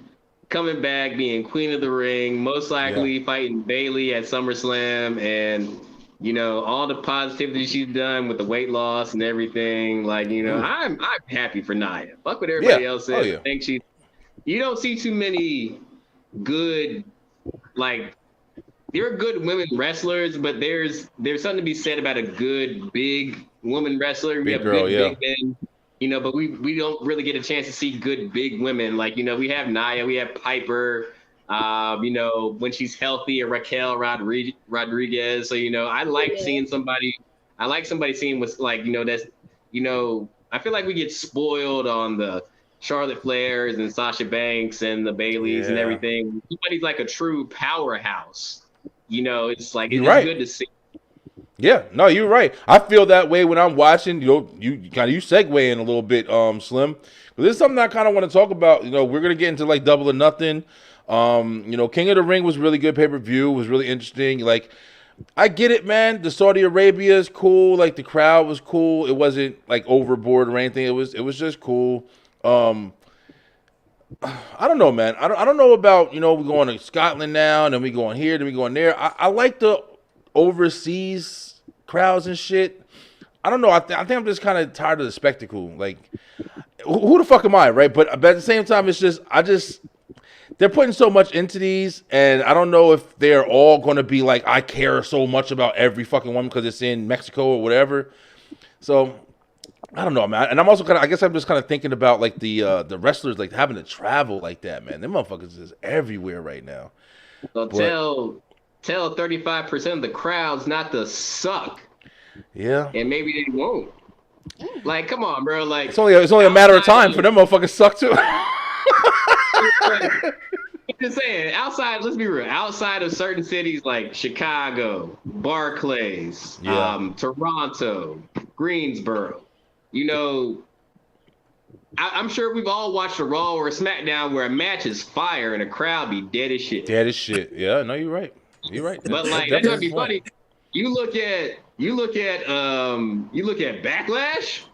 coming back, being Queen of the Ring, most likely fighting Bailey at SummerSlam, and you know all the positivity she's done with the weight loss and everything. Like you know, I'm happy for Nia. Fuck what everybody else says. I think you don't see too many good like. There are good women wrestlers, but there's something to be said about a good big woman wrestler. We have girl, good big men, you know, but we don't really get a chance to see good big women. Like, you know, we have Nia, we have Piper, you know, when she's healthy, or Raquel Rodriguez. So, you know, I like seeing somebody seeing what's like, you know, that's, you know, I feel like we get spoiled on the Charlotte Flairs and Sasha Banks and the Baileys and everything. Somebody's like a true powerhouse. You know, it's like it's good to see. Yeah, no, you're right. I feel that way when I'm watching. You know, you segue in a little bit, Slim. But this is something I kind of want to talk about. You know, we're gonna get into like Double or Nothing. You know, King of the Ring was really good pay-per-view. Was really interesting. Like, I get it, man. The Saudi Arabia is cool. Like, the crowd was cool. It wasn't like overboard or anything. It was just cool. I don't know, man. I don't know about, you know, we going to Scotland now, and then we going here, then we going there. I like the overseas crowds and shit. I don't know. I think I'm just kind of tired of the spectacle. Like, who the fuck am I, right? But at the same time, it's just they're putting so much into these, and I don't know if they're all going to be like, I care so much about every fucking one because it's in Mexico or whatever. So I don't know, man. And I'm also I guess I'm just kind of thinking about like the wrestlers like having to travel like that, man. Them motherfuckers is everywhere right now. So tell 35% of the crowds not to suck. Yeah. And maybe they won't. Like, come on, bro. Like, it's only a matter of time for them motherfuckers suck too. I'm just saying, let's be real, outside of certain cities like Chicago, Barclays, Toronto, Greensboro, you know, I'm sure we've all watched a Raw or a SmackDown where a match is fire and a crowd be dead as shit. Dead as shit. Yeah, no, you're right. You're right. But like, that's gonna be funny. You look at Backlash.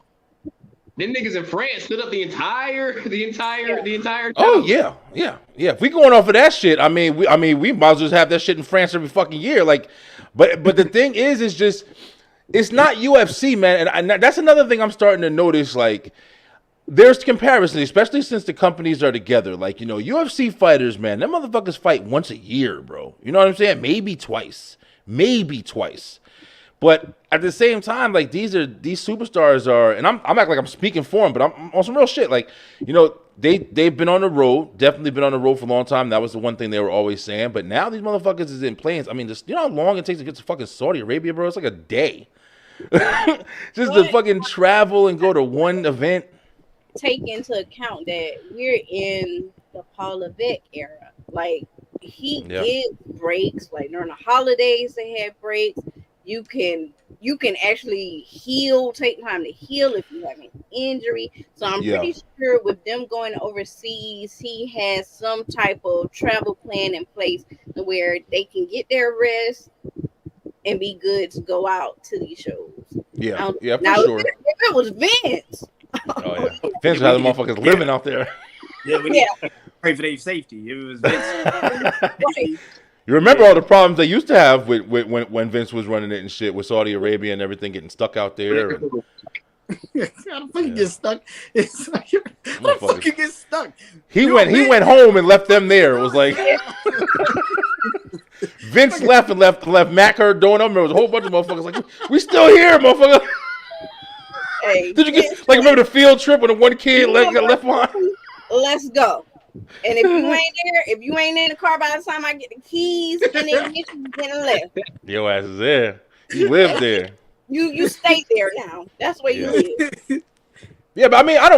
Them niggas in France stood up the entire time. Oh yeah. If we going off of that shit, I mean, we might as well just have that shit in France every fucking year. Like, but the thing is just, it's not UFC, man, and that's another thing I'm starting to notice. Like, there's comparison, especially since the companies are together. Like, you know, UFC fighters, man, them motherfuckers fight once a year, bro. You know what I'm saying? Maybe twice. But at the same time, like, these superstars are, and I'm acting like I'm speaking for them, but I'm on some real shit. Like, you know, they've been on the road, definitely been on the road for a long time. That was the one thing they were always saying. But now these motherfuckers is in planes. I mean, just, you know how long it takes to get to fucking Saudi Arabia, bro? It's like a day. Just to fucking travel and go to one event. Take into account that we're in the Paul Levesque era. Like, he gives breaks. Like, during the holidays, they had breaks. You can actually heal, take time to heal if you have an injury. So I'm pretty sure with them going overseas, he has some type of travel plan in place where they can get their rest and be good to go out to these shows. Yeah, for sure. If it was Vince. Oh yeah, Vince had the motherfuckers living out there. Yeah, we need to pray for their safety. It was Vince. Right. You remember all the problems they used to have with when Vince was running it and shit with Saudi Arabia and everything getting stuck out there. And, how the fuck you get stuck? It's like, how the fuck you get stuck? He went home and left them there. It was like Vince left and left Mac Hurd doing them. There was a whole bunch of motherfuckers like, we still here, motherfucker. Hey, did you get like remember the field trip when the one kid got left behind? Let's go. And if you ain't in the car by the time I get the keys, and then you getting left. Your ass is there. You live there. You stay there now. That's where you live. Yeah, but I mean, I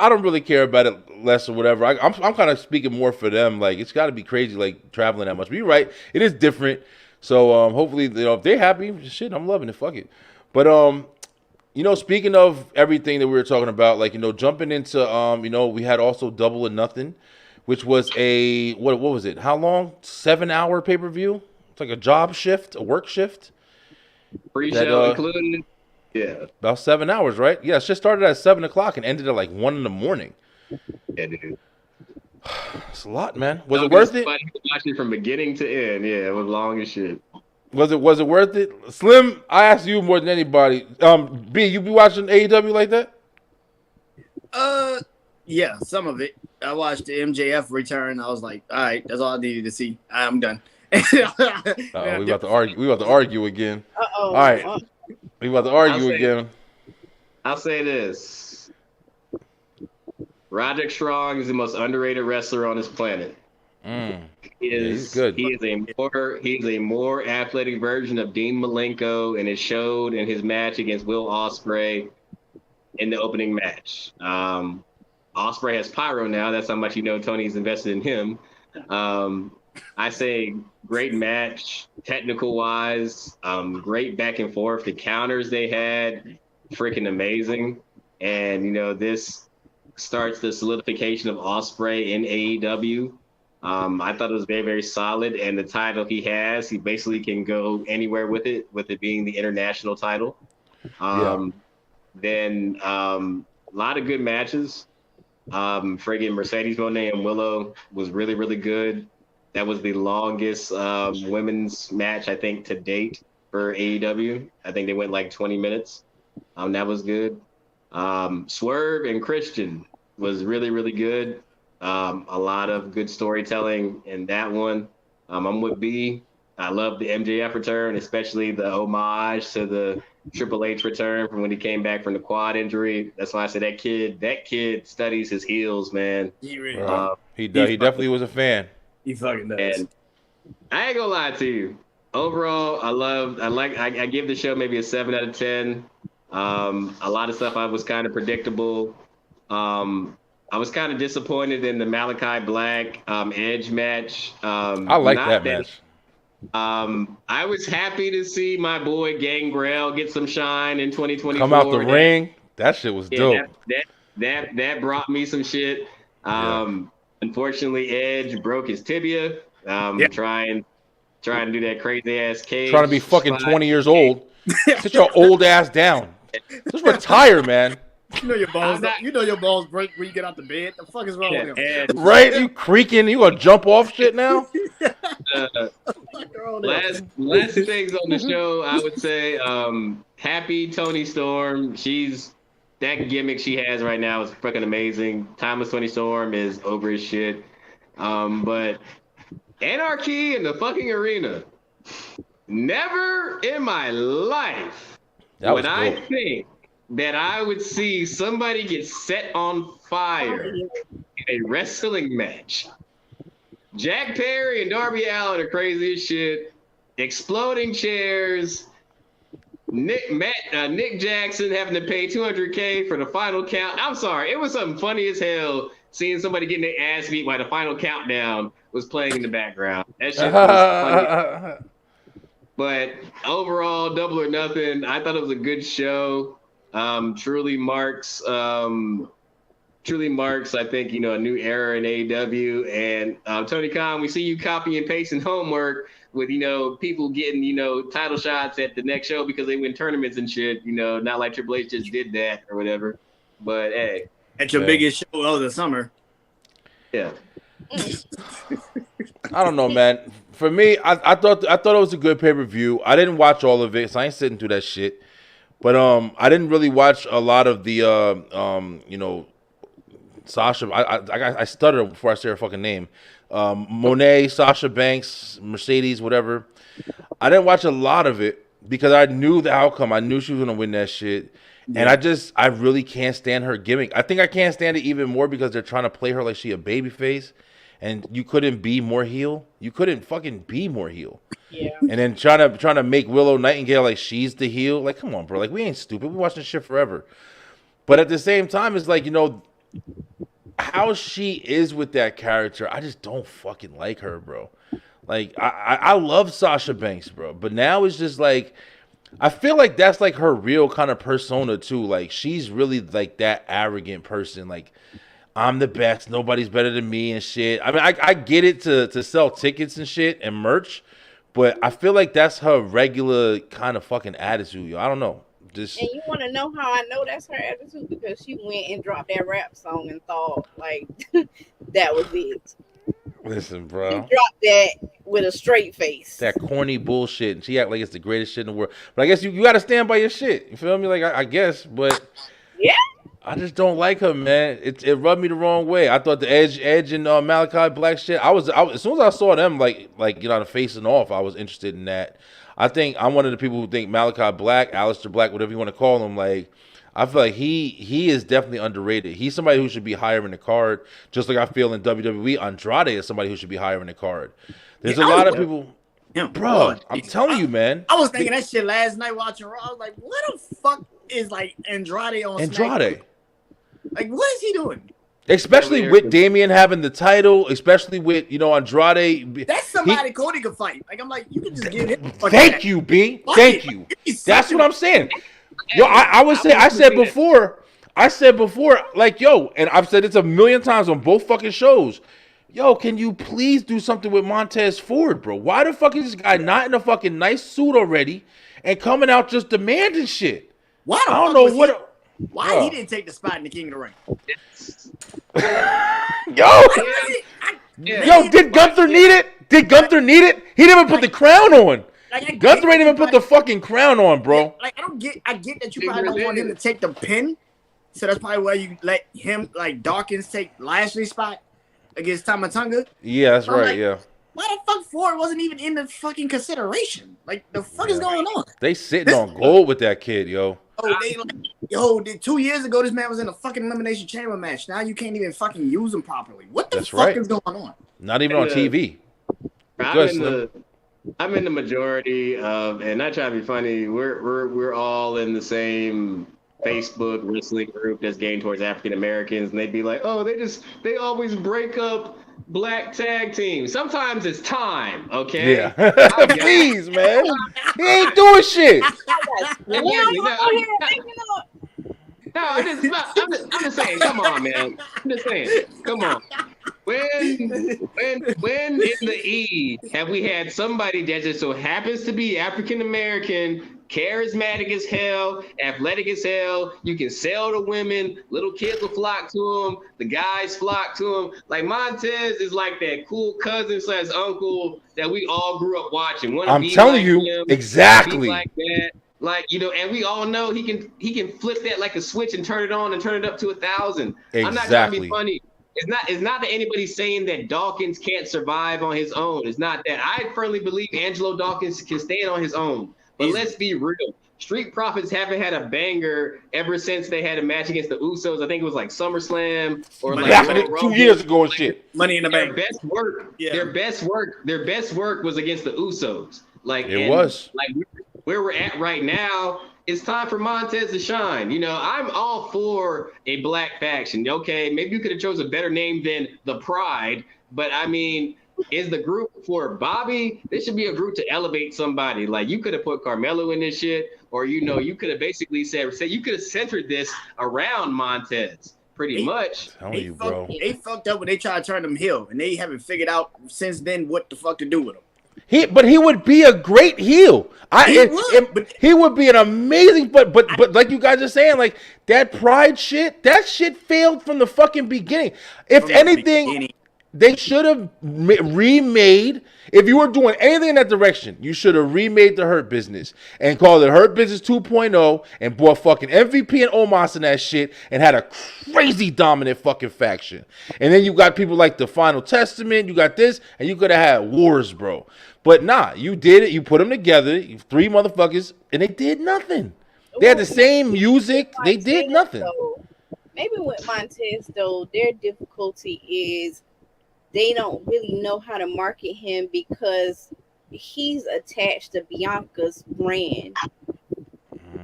don't really care about it less or whatever. I'm kind of speaking more for them. Like, it's got to be crazy, like, traveling that much. But you're right, it is different. So hopefully, you know, if they're happy, shit, I'm loving it. Fuck it. But you know, speaking of everything that we were talking about, like, you know, jumping into you know, we had also Double or Nothing, which was a what was it? How long? 7-hour pay-per-view. It's like a job shift, a work shift. Pre-show included. Yeah. About 7 hours, right? Yeah, it just started at 7 o'clock and ended at like 1 in the morning. Yeah, dude. It's a lot, man. Was it worth it? Watching from beginning to end. Yeah, it was long as shit. Was it worth it? Slim, I asked you more than anybody. B, you be watching AEW like that? Yeah, some of it. I watched the MJF return. I was like, all right, that's all I needed to see. I'm done. We about to argue. We about to argue again. All right, we about to argue again. I'll say this: Roderick Strong is the most underrated wrestler on this planet. He's good. He's a more athletic version of Dean Malenko, and it showed in his match against Will Ospreay in the opening match. Ospreay has pyro now. That's how much Tony's invested in him. I say great match, technical wise, great back and forth. The counters they had, freaking amazing. And this starts the solidification of Ospreay in AEW. I thought it was very, very solid. And the title he has, he basically can go anywhere with it being the international title. Then a lot of good matches. Friggin' Mercedes Moné and Willow was really, really good. That was the longest women's match, I think, to date for AEW. I think they went like 20 minutes. That was good. Swerve and Christian was really, really good. A lot of good storytelling in that one. I'm with B. I love the MJF return, especially the homage to the Triple H return from when he came back from the quad injury. That's why I said that kid studies his heels, man. He really he definitely was a fan. He fucking does. And I ain't gonna lie to you. Overall, I give the show maybe a 7 out of 10. A lot of stuff I was kind of predictable. I was kind of disappointed in the Malachi Black Edge match. I like that match. I was happy to see my boy Gangrel get some shine in 2024. Come out the ring. That shit was dope. That brought me some shit. Unfortunately, Edge broke his tibia. Trying to do that crazy ass cage. Trying to be fucking 20 years old. Sit your old ass down. Just retire, man. You know your balls break when you get out the bed. The fuck is wrong with him? Right? You creaking? You gonna jump off shit now? Last things on the show, I would say, happy Tony Storm. That gimmick she has right now is freaking amazing. Timeless Tony Storm is over his shit. But Anarchy in the fucking arena. Never in my life would I think that I would see somebody get set on fire in a wrestling match. Jack Perry and Darby Allin are crazy as shit. Exploding chairs. Nick Jackson having to pay $200K for the final count. I'm sorry, it was something funny as hell seeing somebody getting their ass beat while the final countdown was playing in the background. That shit was funny. But overall, Double or Nothing, I thought it was a good show. Truly marks, I think, a new era in AEW. And Tony Khan, we see you copy and pasting homework with, people getting, title shots at the next show because they win tournaments and shit. Not like Triple H just did that or whatever. But hey, at your biggest show of the summer. Yeah. I don't know, man. For me, I thought it was a good pay-per-view. I didn't watch all of it, so I ain't sitting through that shit. But I didn't really watch a lot of the Sasha. I stuttered before I say her fucking name. Monet, Sasha Banks, Mercedes, whatever. I didn't watch a lot of it because I knew the outcome. I knew she was gonna win that shit. Yeah. And I really can't stand her gimmick. I think I can't stand it even more because they're trying to play her like she a baby face. And you couldn't be more heel. You couldn't fucking be more heel. Yeah. And then trying to make Willow Nightingale like she's the heel. Like, come on, bro. Like, we ain't stupid. We watched this shit forever. But at the same time, it's like, how she is with that character, I just don't fucking like her, bro. Like, I love Sasha Banks, bro. But now it's just like, I feel like that's like her real kind of persona too. Like, she's really like that arrogant person. Like, I'm the best. Nobody's better than me and shit. I mean, I get it to sell tickets and shit and merch, but I feel like that's her regular kind of fucking attitude, yo. I don't know. Just And you want to know how I know that's her attitude? Because she went and dropped that rap song and thought like that was it. listen, She bro. dropped that with a straight face. That corny bullshit, and she act like it's the greatest shit in the world. But I guess you got to stand by your shit. You feel me? Like I guess, but Yeah. I just don't like her, man. It rubbed me the wrong way. I thought the Edge and Malachi Black shit. I was as soon as I saw them like the facing off, I was interested in that. I think I'm one of the people who think Malachi Black, Aleister Black, whatever you want to call him, like I feel like he is definitely underrated. He's somebody who should be higher in the card, just like I feel in WWE. Andrade is somebody who should be higher in the card. There's a lot of people. Bro, I'm telling you, man. I was thinking that shit last night watching Raw. I was like, what the fuck is like Andrade on SmackDown? Like, what is he doing? Especially with Damian having the title, especially with, Andrade. That's somebody Cody could fight. Like, I'm like, you can just give him. Thank you, B. Thank you. That's what I'm saying. Yo, I said before, like, yo, and I've said this a million times on both fucking shows. Yo, can you please do something with Montez Ford, bro? Why the fuck is this guy not in a fucking nice suit already and coming out just demanding shit? Why I don't know what. Why he didn't take the spot in the King of the Ring? Yo, did Gunther need it? Did Gunther need it? He didn't even put the crown on. Gunther ain't even put the fucking crown on, bro. Like, I get that you probably don't want him to take the pin, so that's probably why you let him, like, Dawkins take Lashley's spot against Tamatonga. Yeah, that's right, yeah. Why the fuck Ford wasn't even in the fucking consideration? Like, the fuck is going on? They sitting on gold with that kid, yo. Oh, 2 years ago, this man was in a fucking Elimination Chamber match. Now you can't even fucking use him properly. What the fuck is going on? Not even on TV. I'm in the majority of, and not trying to be funny. We're all in the same Facebook wrestling group that's gained towards African Americans, and they'd be like, "Oh, they always break up black tag teams. Sometimes it's time, okay?" Yeah. Please, man. He ain't doing shit. I'm just saying, come on, man. I'm just saying, come on. When in the E have we had somebody that just so happens to be African American, charismatic as hell, athletic as hell? You can sell to women. Little kids will flock to him. The guys flock to him. Like Montez is like that cool cousin / uncle that we all grew up watching. I'm telling you, exactly. Like that. Like, and we all know he can flip that like a switch and turn it on and turn it up to 1,000. Exactly. I'm not trying to be funny. It's not that anybody's saying that Dawkins can't survive on his own. It's not that. I firmly believe Angelo Dawkins can stand on his own. But let's be real. Street Profits haven't had a banger ever since they had a match against the Usos. I think it was like SummerSlam or like 2 years ago and shit. Money in the Bank. Their best work was against the Usos. Like where we're at right now, it's time for Montez to shine. I'm all for a black faction. Okay, maybe you could have chose a better name than the Pride, but I mean, is the group for Bobby? This should be a group to elevate somebody. Like, you could have put Carmelo in this shit, or you could have basically said you could have centered this around Montez. Pretty much. They fucked up when they tried to turn him heel, and they haven't figured out since then what the fuck to do with him. But he would be a great heel. He would be an amazing, but like you guys are saying, like that Pride shit, that shit failed from the fucking beginning. If anything, they should have remade. If you were doing anything in that direction, you should have remade the Hurt Business and called it Hurt Business 2.0 and brought fucking MVP and Omos in that shit and had a crazy dominant fucking faction. And then you got people like the Final Testament, you got this, and you could have had wars, bro. But nah, you did it. You put them together, three motherfuckers, and they did nothing. They had the same music. They did nothing. Maybe with Montez, though, their difficulty is they don't really know how to market him because he's attached to Bianca's brand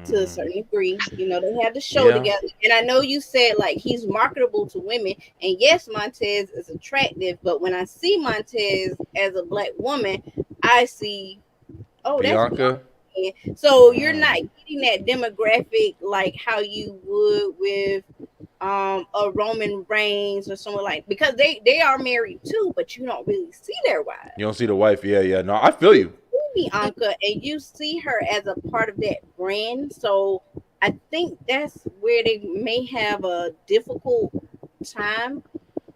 to a certain degree. They had the show together. And I know you said, like, he's marketable to women. And yes, Montez is attractive. But when I see Montez as a black woman, I see, that's Bianca. So you're not getting that demographic like how you would with a Roman Reigns or someone like, because they are married too, but you don't really see their wives. You don't see the wife. Yeah. No, I feel you. Bianca, and you see her as a part of that brand. So I think that's where they may have a difficult time,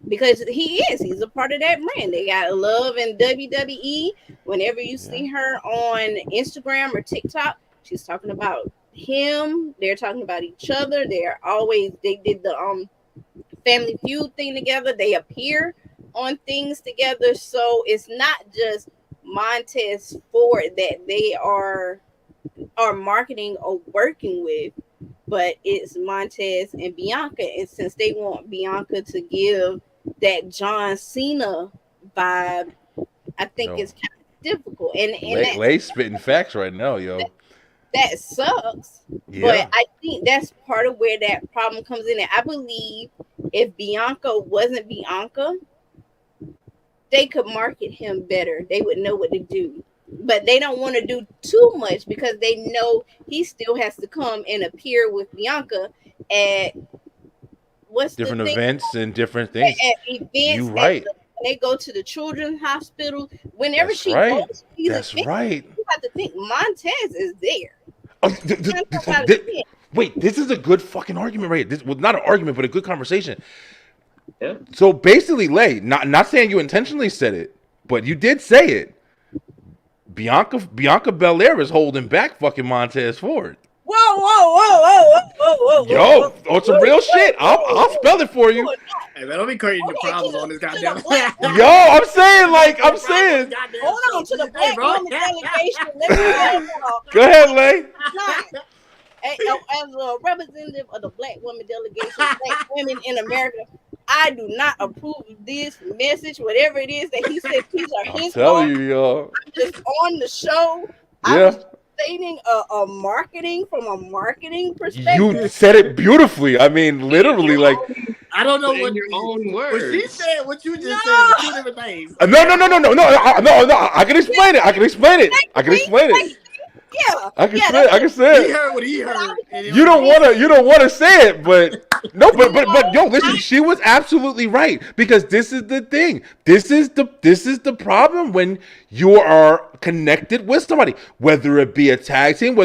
because he's a part of that brand. They got love in WWE. Whenever you see her on Instagram or TikTok, she's talking about him. They're talking about each other. They did the Family Feud thing together. They appear on things together. So it's not just Montez Ford that they are marketing or working with, but it's Montez and Bianca. And since they want Bianca to give that John Cena vibe, I think it's kind of difficult. And Lay spitting facts right now, yo. That sucks. Yeah. But I think that's part of where that problem comes in. And I believe if Bianca wasn't Bianca, they could market him better. They would know what to do. But they don't want to do too much because they know he still has to come and appear with Bianca at different events and different things. At events. You right. When they go to the children's hospital, whenever That's she right. goes to these That's events, right. you have to think Montez is there. Wait, this is a good fucking argument, right? This, well, not an argument, but a good conversation. Yeah. So basically, Lay, not saying you intentionally said it, but you did say it. Bianca Belair is holding back fucking Montez Ford. Whoa. Yo, on some real shit. I'll spell it for you. Hey, man, don't be creating the problems on this goddamn. Yo, I'm saying. Hold on to the Black Woman delegation. Let me Go ahead, Lay. As a representative of the Black Woman delegation, Black women in America, I do not approve of this message, whatever it is that he said. These are his. Tell you, yo. I'm just on the show. Yeah. I was stating a marketing from a marketing perspective. You said it beautifully. I mean, literally, like. I don't know what your own words. What she said, what you just said, were two different things. No. I can explain it. Yeah. I can say it. He heard what he heard. You don't want to say it, but no, but yo, listen, she was absolutely right, because this is the thing. This is the problem when you are connected with somebody, whether it be a tag team,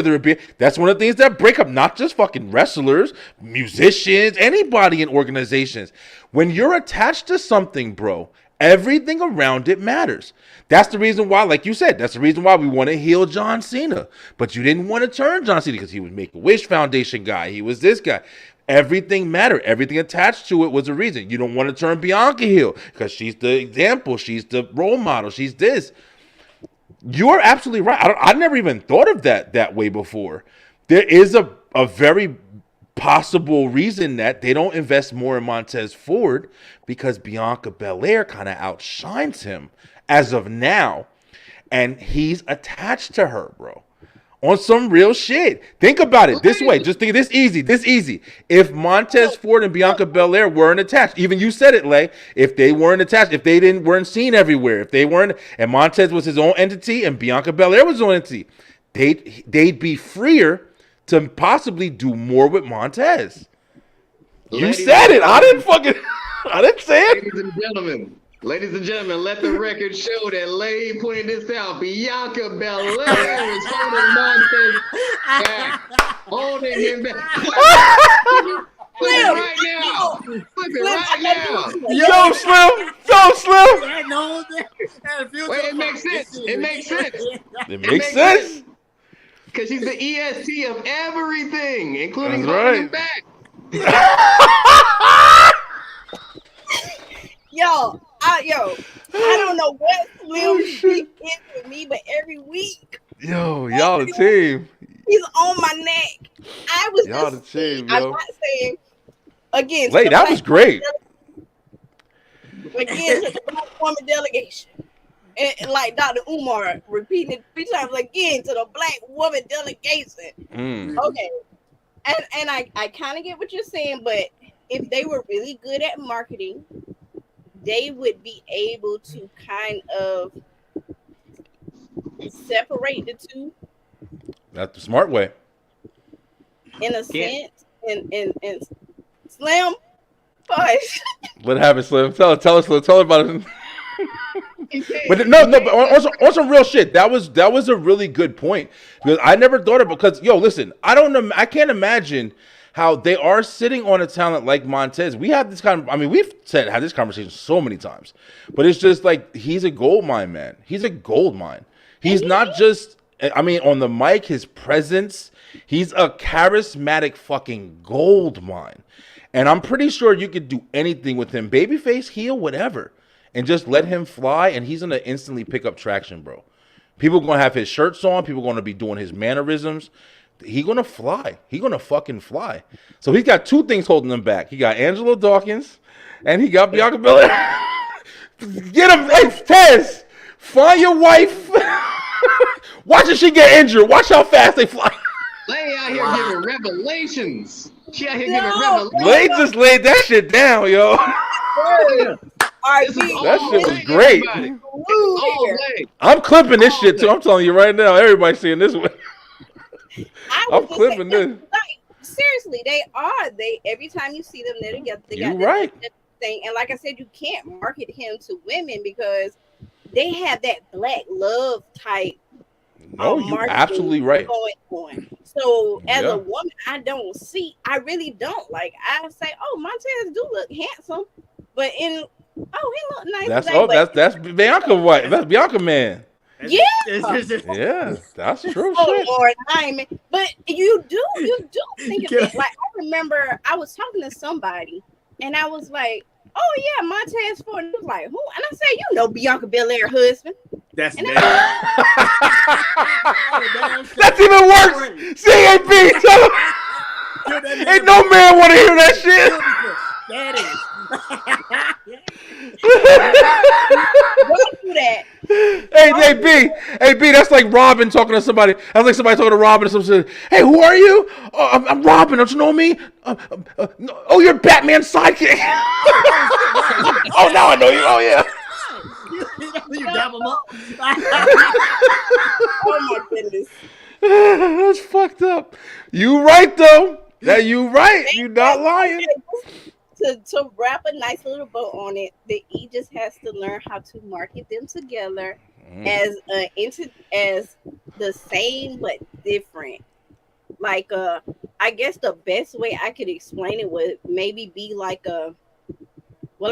that's one of the things that break up not just fucking wrestlers, musicians, anybody in organizations. When you're attached to something, bro, everything around it matters. That's the reason why, like you said, that's the reason why we want to heal John Cena. But you didn't want to turn John Cena because he was Make-A-Wish Foundation guy. He was this guy. Everything mattered. Everything attached to it was a reason. You don't want to turn Bianca heel because she's the example. She's the role model. She's this. You're absolutely right. I never even thought of that way before. There is a very possible reason that they don't invest more in Montez Ford, because Bianca Belair kind of outshines him as of now, and he's attached to her, bro, on some real shit. Think about it this way. Just think this easy. If Montez Ford and Bianca Belair weren't attached, even you said it, Lay, if they weren't attached, if they weren't seen everywhere, if they weren't, and Montez was his own entity and Bianca Belair was his own entity, they'd be freer to possibly do more with Montez. You said it. I didn't say it. Ladies and gentlemen, let the record show that Lay pointed this out. Bianca Belair is holding Montez back. Holding him back. Flip it right now. Flip it right now. Yo, Slim. Wait, it makes sense. It makes sense. Because she's the EST of everything, including holding him back. I don't know what Slim is with me, but every week, y'all the team. He's on my neck. I was y'all just the team, I'm not saying again. Lay, that was great. Again, to the Black Woman delegation. And like Dr. Umar repeating it 3 times again, to the Black Woman delegation. Okay. And I kind of get what you're saying, but if they were really good at marketing, they would be able to kind of separate the two. That's the smart way. In a sense. And Slim, gosh. What happened, Slim? Tell us, Slim. Tell her about it. But but on some real shit, that was a really good point because I never thought of it. Because listen, I can't imagine how they are sitting on a talent like Montez. We have this we've had this conversation so many times, but it's just like he's a gold mine, man. He's a gold mine. He's not just. On the mic, his presence, he's a charismatic fucking gold mine, and I'm pretty sure you could do anything with him, babyface, heel, whatever. And just let him fly, and he's gonna instantly pick up traction, bro. People are gonna have his shirts on. People are gonna be doing his mannerisms. He's gonna fly. He's gonna fucking fly. So he's got two things holding him back. He got Angelo Dawkins, and he got Bianca Belair. Get him, hey, Tez. Find your wife. Watch if she get injured. Watch how fast they fly. Lay out here giving revelations. She out here giving revelations. Lay just laid that shit down, yo. That shit was great. I'm clipping this shit too. I'm telling you right now. Everybody's seeing this one. I'm clipping this. Like, seriously, they are. They every time you see them, they're together. You're right. Thing. And like I said, you can't market him to women because they have that black love type. No, you're absolutely right. Going. So as a woman, I really don't like. I say, oh, Montez do look handsome, but he look nice. That's Bianca White. That's Bianca man. Yeah, yeah, that's true. Oh Lord, but you do think of it. Like I remember, I was talking to somebody, and I was like, "Oh yeah, Montez Ford." And he was like, "Who?" And I said, "You know Bianca Belair husband." That's That's even worse. CAB. Ain't no man want to hear that shit. That is. Don't do that. Hey, B, that's like Robin talking to somebody. That's like somebody talking to Robin. And someone said, "Hey, who are you?" "Oh, I'm Robin. Don't you know me?" "Oh, you're Batman's sidekick." "Oh, now I know you. Oh, yeah." You dab him up. Oh my goodness. That's fucked up. You right though. You right. You not lying. To wrap a nice little bow on it, that he just has to learn how to market them together as the same but different. Like I guess the best way I could explain it would maybe be like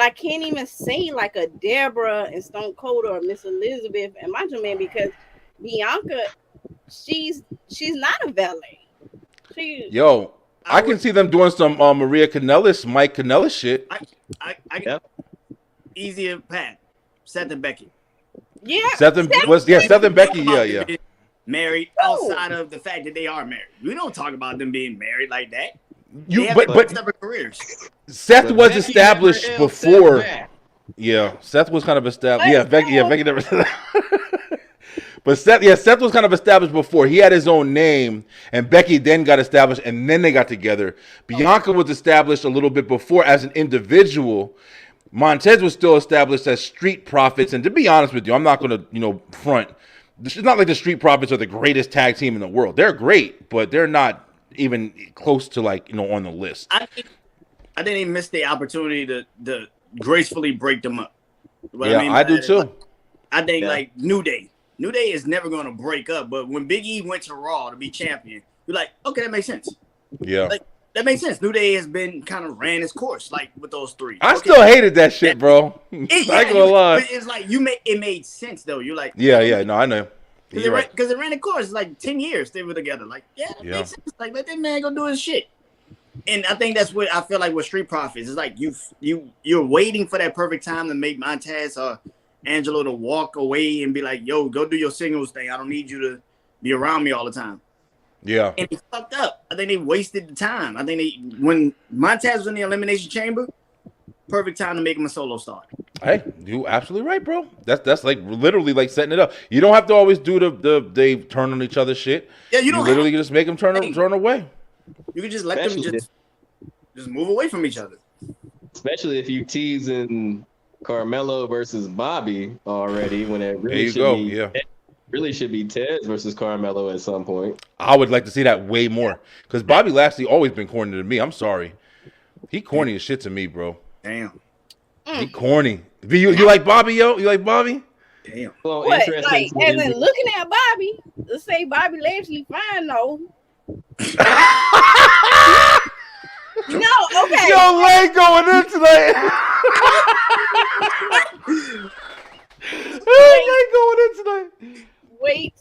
I can't even say like a Deborah and Stone Cold or Miss Elizabeth and Macho Man because Bianca, she's not a valet. I can see them doing some Maria Kanellis, Mike Kanellis shit. I easier path. Seth and Becky. Yeah. Seth and Becky. Yeah. Married outside of the fact that they are married. We don't talk about them being married like that. But separate careers. Seth was established before. Yeah, Seth was kind of established. Yeah, Becky never said that. But Seth was kind of established before. He had his own name, and Becky then got established, and then they got together. Bianca was established a little bit before as an individual. Montez was still established as Street Profits, and to be honest with you, I'm not going to, front. It's not like the Street Profits are the greatest tag team in the world. They're great, but they're not even close to on the list. I think they missed the opportunity to gracefully break them up. I do too. I think like New Day is never going to break up. But when Big E went to Raw to be champion, you're like, okay, that makes sense. Yeah, like that makes sense. New Day has been kind of ran its course, like with those three. I still hated that shit, bro. I ain't gonna lie. But it's like it made sense though. You're like, no, I know. Because it ran its course like 10 years they were together. Like, that makes sense. Like, let that man go do his shit. And I think that's what I feel like with Street Profits. It's like you're waiting for that perfect time to make Montez or Angelo to walk away and be like, yo, go do your singles thing. I don't need you to be around me all the time. Yeah. And he fucked up. I think they wasted the time. I think when Montez was in the Elimination Chamber, perfect time to make him a solo star. Hey, you absolutely right, bro. That's like literally like setting it up. You don't have to always do the they turn on each other shit. Yeah, you don't literally just make them turn away. You can just let them just move away from each other. Especially if you teasing Carmelo versus Bobby already, when it really really should be Tez versus Carmelo at some point. I would like to see that way more because Bobby Lashley always been corny to me. I'm sorry, he corny as shit to me, bro. Damn. He corny. You like Bobby, yo? You like Bobby? Damn. Well, What? interesting. Like, as in looking at Bobby, let's say Bobby Lashley fine though. No, okay. Yo, Lay going in tonight. Lay going in tonight. Wait,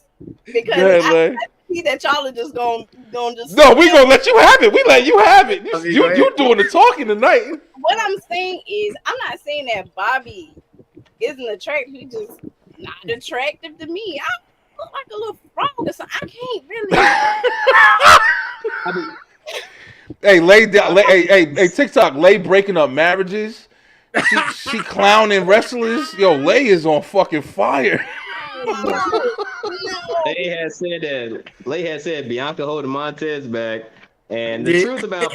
because Lay. I see that y'all are just gonna just. No, we gonna let you have it. We let you have it. You doing the talking tonight. What I'm saying is, I'm not saying that Bobby isn't attractive. He's just not attractive to me. I look like a little frog, so I can't really. Hey, Lay down. Hey, TikTok. Lay breaking up marriages. She clowning wrestlers. Yo, Lay is on fucking fire. Lay had said Bianca holding Montez back, and the truth about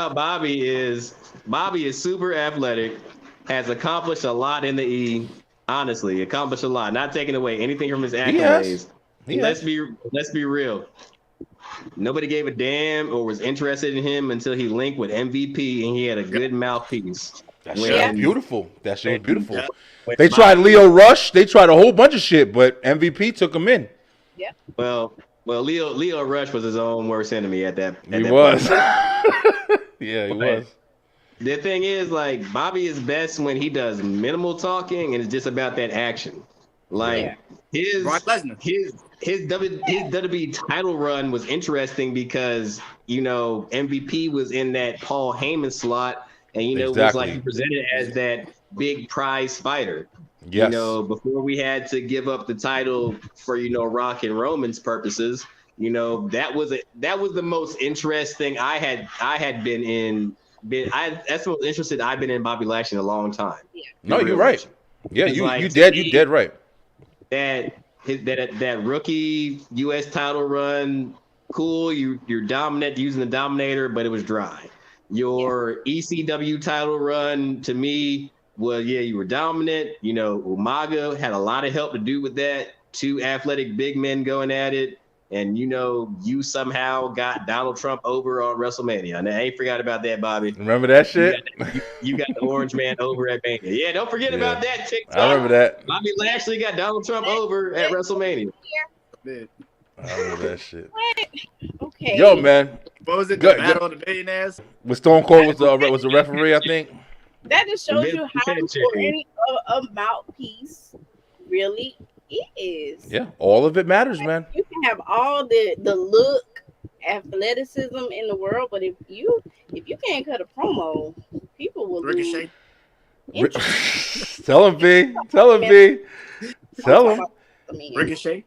Bobby is super athletic, has accomplished a lot in the E. Honestly, accomplished a lot. Not taking away anything from his accolades. Let's be real. Nobody gave a damn or was interested in him until he linked with MVP and he had a good mouthpiece. That shit was beautiful. That shit was beautiful. They tried Leo Rush. They tried a whole bunch of shit, but MVP took him in. Yeah. Well, Leo Rush was his own worst enemy at that. He was. Yeah, he was. The thing is, like, Bobby is best when he does minimal talking and it's just about that action. Like his WWE title run was interesting because, you know, MVP was in that Paul Heyman slot, and it was like he presented as that big prize fighter. Yes. You know, before we had to give up the title for, Rock and Roman's purposes, that was the most interesting I had been in. That's the most interested I've been in Bobby Lashley in a long time. Yeah. No, you're right. Yeah, you dead right. That rookie U.S. title run, cool. You're dominant using the Dominator, but it was dry. Your ECW title run to me was you were dominant. Umaga had a lot of help to do with that. Two athletic big men going at it. And you somehow got Donald Trump over on WrestleMania. And I ain't forgot about that, Bobby. Remember that shit? You got the Orange Man over at Mania. Yeah, don't forget about that, TikTok. I remember that. Bobby Lashley got Donald Trump over at WrestleMania. I remember that shit. Okay. Yo, man. What was it? The Battle of the Billionaires? With Stone Cold was the referee, I think. That just shows you how important a mouthpiece really is. Yeah, all of it matters, man. You can have all the look, athleticism in the world, but if you can't cut a promo, people will Ricochet. Tell him, B. Tell him, B. Tell him. Ricochet.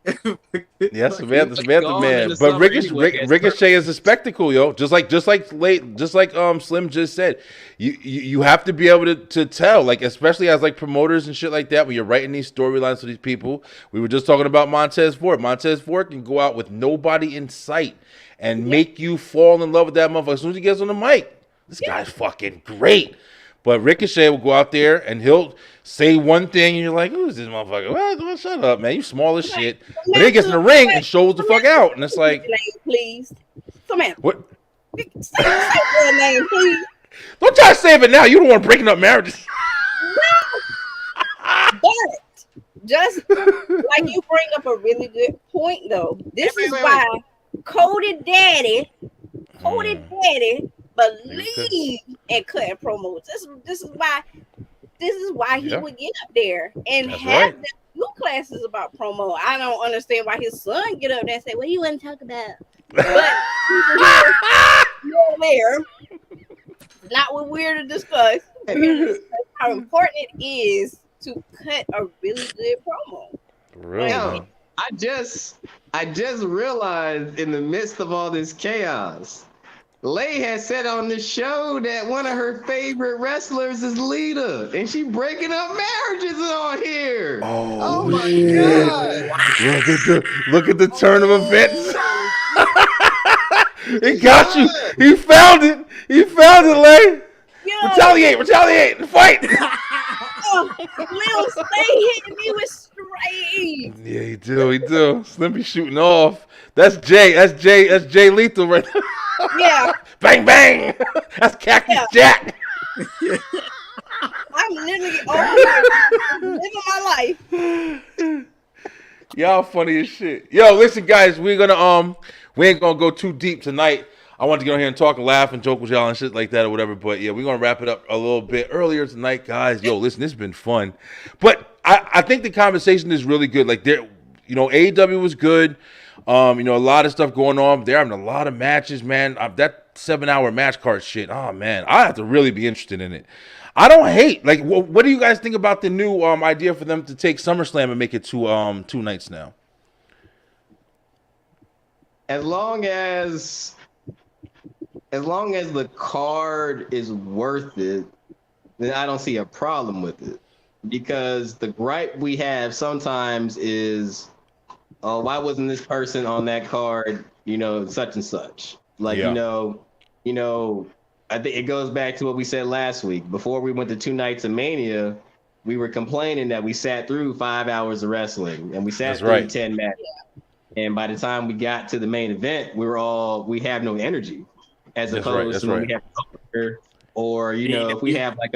Yes, Samantha man. But Ricochet is a spectacle, yo. Just like Slim just said, you have to be able to tell, like, especially as like promoters and shit like that, when you're writing these storylines for these people. We were just talking about Montez Ford. Montez Ford can go out with nobody in sight and make you fall in love with that motherfucker as soon as he gets on the mic. This guy's fucking great. But Ricochet will go out there and he'll say one thing and you're like, who's this motherfucker? Well, shut up, man. You small as shit. But then he gets in the ring and shows the fuck out. And it's like, please. Samantha. What? Say your name, please. Don't try to save it now. You don't want breaking up marriages. No. But just like you bring up a really good point, though. This is why Cody Daddy believe in cutting promos. This is why he would get up there and have the new classes about promo. I don't understand why his son get up there and say, "Well, you wouldn't talk about," but you're there. Not what we're to discuss. How important it is to cut a really good promo. Really? I just realized in the midst of all this chaos, Lay has said on the show that one of her favorite wrestlers is Lita, and she breaking up marriages on here. Oh my God! Look at the turn of events. He got you. He found it. Lay. Yo. Retaliate, fight. Lil Stay hitting me with straight. Yeah, he do. Slim be shooting off. That's Jay Lethal right now. Yeah. Bang bang. That's Cactus Jack. Y'all funny as shit. Yo, listen, guys, we ain't gonna go too deep tonight. I wanted to get on here and talk and laugh and joke with y'all and shit like that or whatever. But yeah, we're gonna wrap it up a little bit earlier tonight, guys. Yo, listen, this has been fun. But I think the conversation is really good. Like AEW was good. A lot of stuff going on. They're having a lot of matches, man. That 7-hour match card shit. Oh man, I have to really be interested in it. I don't hate. Like, what do you guys think about the new idea for them to take SummerSlam and make it 2 nights now? As long as the card is worth it, then I don't see a problem with it. Because the gripe we have sometimes is, oh, why wasn't this person on that card? Such and such. Like, yeah. I think it goes back to what we said last week. Before we went to 2 nights of Mania, we were complaining that we sat through 5 hours of wrestling and we sat through 10 matches. And by the time we got to the main event, we have no energy, as opposed to when we have or if we have like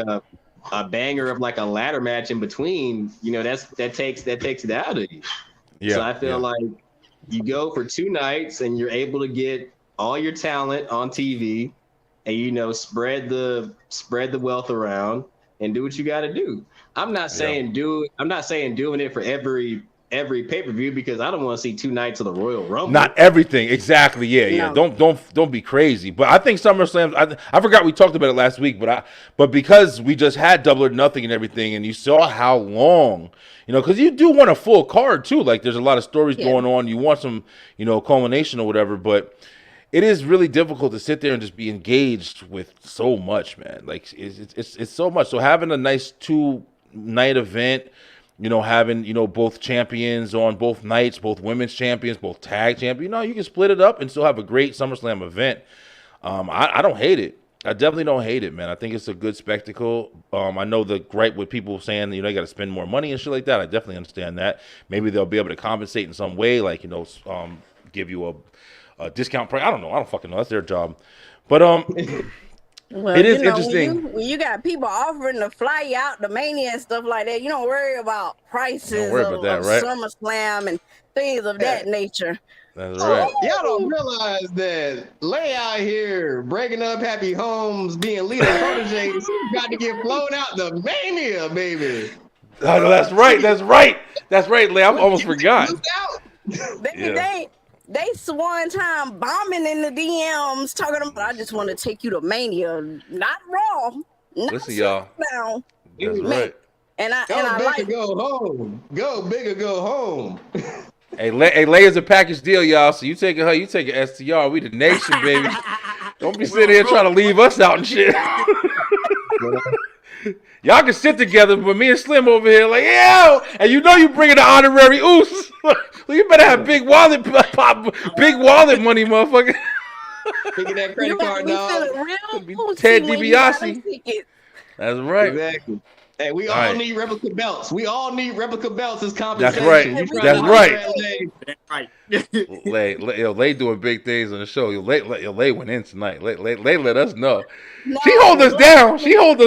a banger of like a ladder match in between, that takes it out of you. Yeah. So I feel like you go for 2 nights and you're able to get all your talent on TV. And spread the wealth around and do what you got to do. I'm not saying doing it for every pay-per-view, because I don't want to see 2 nights of the Royal Rumble. Not everything, exactly. Yeah. Don't be crazy. But I think SummerSlam. I forgot we talked about it last week, but because we just had Double or Nothing and everything, and you saw how long, because you do want a full card too. Like there's a lot of stories going on. You want some, culmination or whatever, but. It is really difficult to sit there and just be engaged with so much, man. Like it's so much. So having a nice 2-night event, having both champions on both nights, both women's champions, both tag champions. You can split it up and still have a great SummerSlam event. I don't hate it. I definitely don't hate it, man. I think it's a good spectacle. I know the gripe with people saying they got to spend more money and shit like that. I definitely understand that. Maybe they'll be able to compensate in some way, like give you a discount price. I don't know. I don't fucking know. That's their job. But well, it is interesting. When you got people offering to fly you out to Mania and stuff like that, you don't worry about prices of SummerSlam and things of that nature. That's right. Y'all don't realize that Lay out here breaking up happy homes, being leader proteges, got to get flown out to Mania, baby. Oh, that's right. That's right, Lay. I almost forgot. They one time bombing in the DMs talking about, I just want to take you to Mania, not Raw. Listen, y'all. Now. That's right. And I big like or go home. Go big or go home. Hey, Lay is a package deal, y'all. So you taking her, you taking STR. We the nation, baby. Don't be sitting here trying to leave us out and shit. Y'all can sit together, but me and Slim over here like, and you bringing the honorary oos. Well, you better have big wallet money, motherfucker. Picking that credit card, dog. Ted DiBiase. That's right. Exactly. Hey, we all need replica belts. We all need replica belts as compensation. That's right. Lay doing big things on the show. Lay went in tonight. Lay let us know. No, she hold us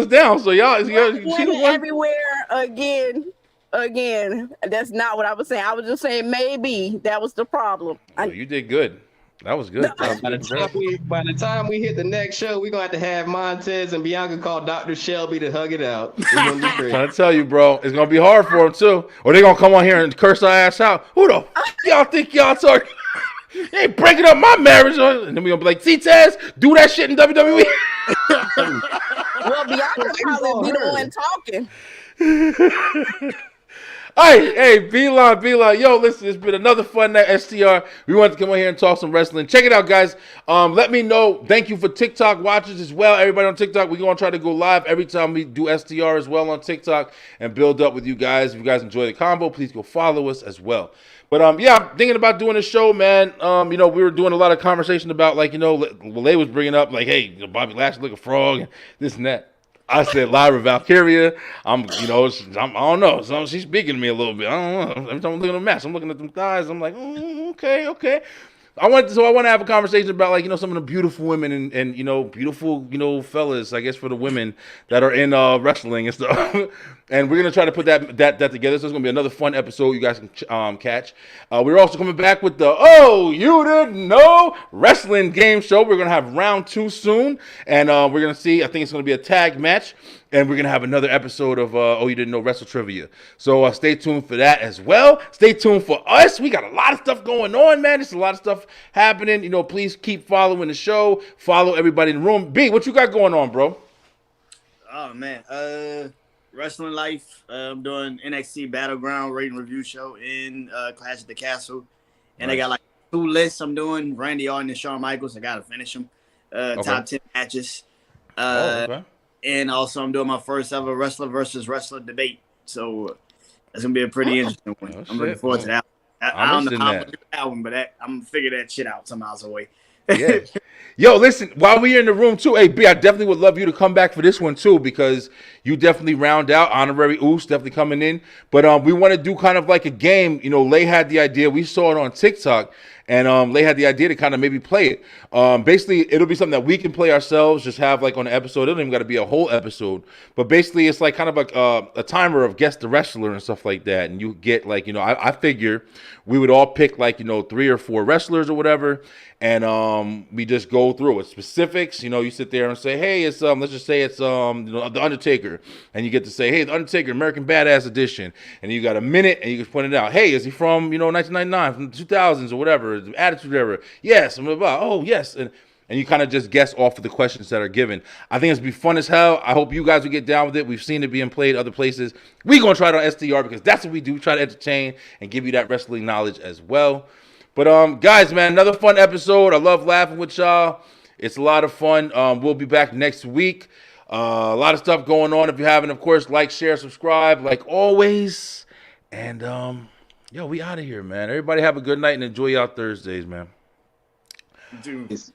down. So y'all, she the one everywhere again. That's not what I was saying. I was just saying maybe that was the problem. You did good. That was good. By the time we hit the next show, we're going to have Montez and Bianca call Dr. Shelby to hug it out. I'm trying to tell you, bro, it's going to be hard for them, too. Or they're going to come on here and curse our ass out. Who the y'all think y'all talking? They ain't breaking up my marriage. And then we're going to be like, see, Taz, do that shit in WWE. Well, Bianca probably be the one talking. Hey, Beeline. Yo, listen, it's been another fun night, STR. We wanted to come on here and talk some wrestling. Check it out, guys. Let me know. Thank you for TikTok watchers as well. Everybody on TikTok, we're going to try to go live every time we do STR as well on TikTok and build up with you guys. If you guys enjoy the combo, please go follow us as well. But, I'm thinking about doing a show, man. We were doing a lot of conversation about, Lay was bringing up, hey, Bobby Lashley like a frog, and this and that. I said Lyra Valkyria. I don't know. So she's speaking to me a little bit. I don't know. Every time I'm looking at the match, I'm looking at them thighs. I'm like, okay. I want to have a conversation about like some of the beautiful women and beautiful fellas, I guess, for the women that are in wrestling and stuff. And we're gonna try to put that together. So it's gonna be another fun episode you guys can catch. We're also coming back with the You Didn't Know Wrestling Game Show. We're gonna have round 2 soon, and we're gonna see. I think it's gonna be a tag match, and we're gonna have another episode of You Didn't Know Wrestle Trivia. So stay tuned for that as well. Stay tuned for us. We got a lot of stuff going on, man. There's a lot of stuff happening. Please keep following the show. Follow everybody in the room. B, what you got going on, bro? Oh man, Wrestling Life. I'm doing NXT Battleground rating review show in Clash at the Castle, and I got like 2 lists I'm doing. Randy Orton and Shawn Michaels. I gotta finish them. Top 10 matches. And also I'm doing my first ever wrestler versus wrestler debate. So that's gonna be a pretty interesting one. I'm looking forward to that. I don't know how I'm gonna do that one, but I'm gonna figure that shit out some miles away. Yeah. Yo, listen, while we're in the room too, hey B, I definitely would love you to come back for this one too, because you definitely round out honorary Oos definitely coming in. But we want to do kind of like a game. Lay had the idea. We saw it on TikTok, and Lay had the idea to kind of maybe play it. Basically, it'll be something that we can play ourselves, just have like on an episode. It doesn't even got to be a whole episode. But basically, it's like kind of like a timer of guess the wrestler and stuff like that. And you get like, I figure we would all pick like, 3 or 4 wrestlers or whatever. And we just go through it. Specifics, you sit there and say, hey, it's let's just say it's The Undertaker. And you get to say, hey, The Undertaker, American Badass Edition. And you got a minute and you can point it out. Hey, is he from 1999, from the 2000s or whatever, Attitude Era? Yes, and blah, blah. Oh, yes. And you kind of just guess off of the questions that are given. I think it's be fun as hell. I hope you guys will get down with it. We've seen it being played other places. We're going to try it on STR because that's what we do. We try to entertain and give you that wrestling knowledge as well. But guys, man, another fun episode. I love laughing with y'all. It's a lot of fun. We'll be back next week. A lot of stuff going on. If you haven't, of course, like, share, subscribe, like always. And yo, we out of here, man. Everybody have a good night and enjoy y'all Thursdays, man. Dude. Peace.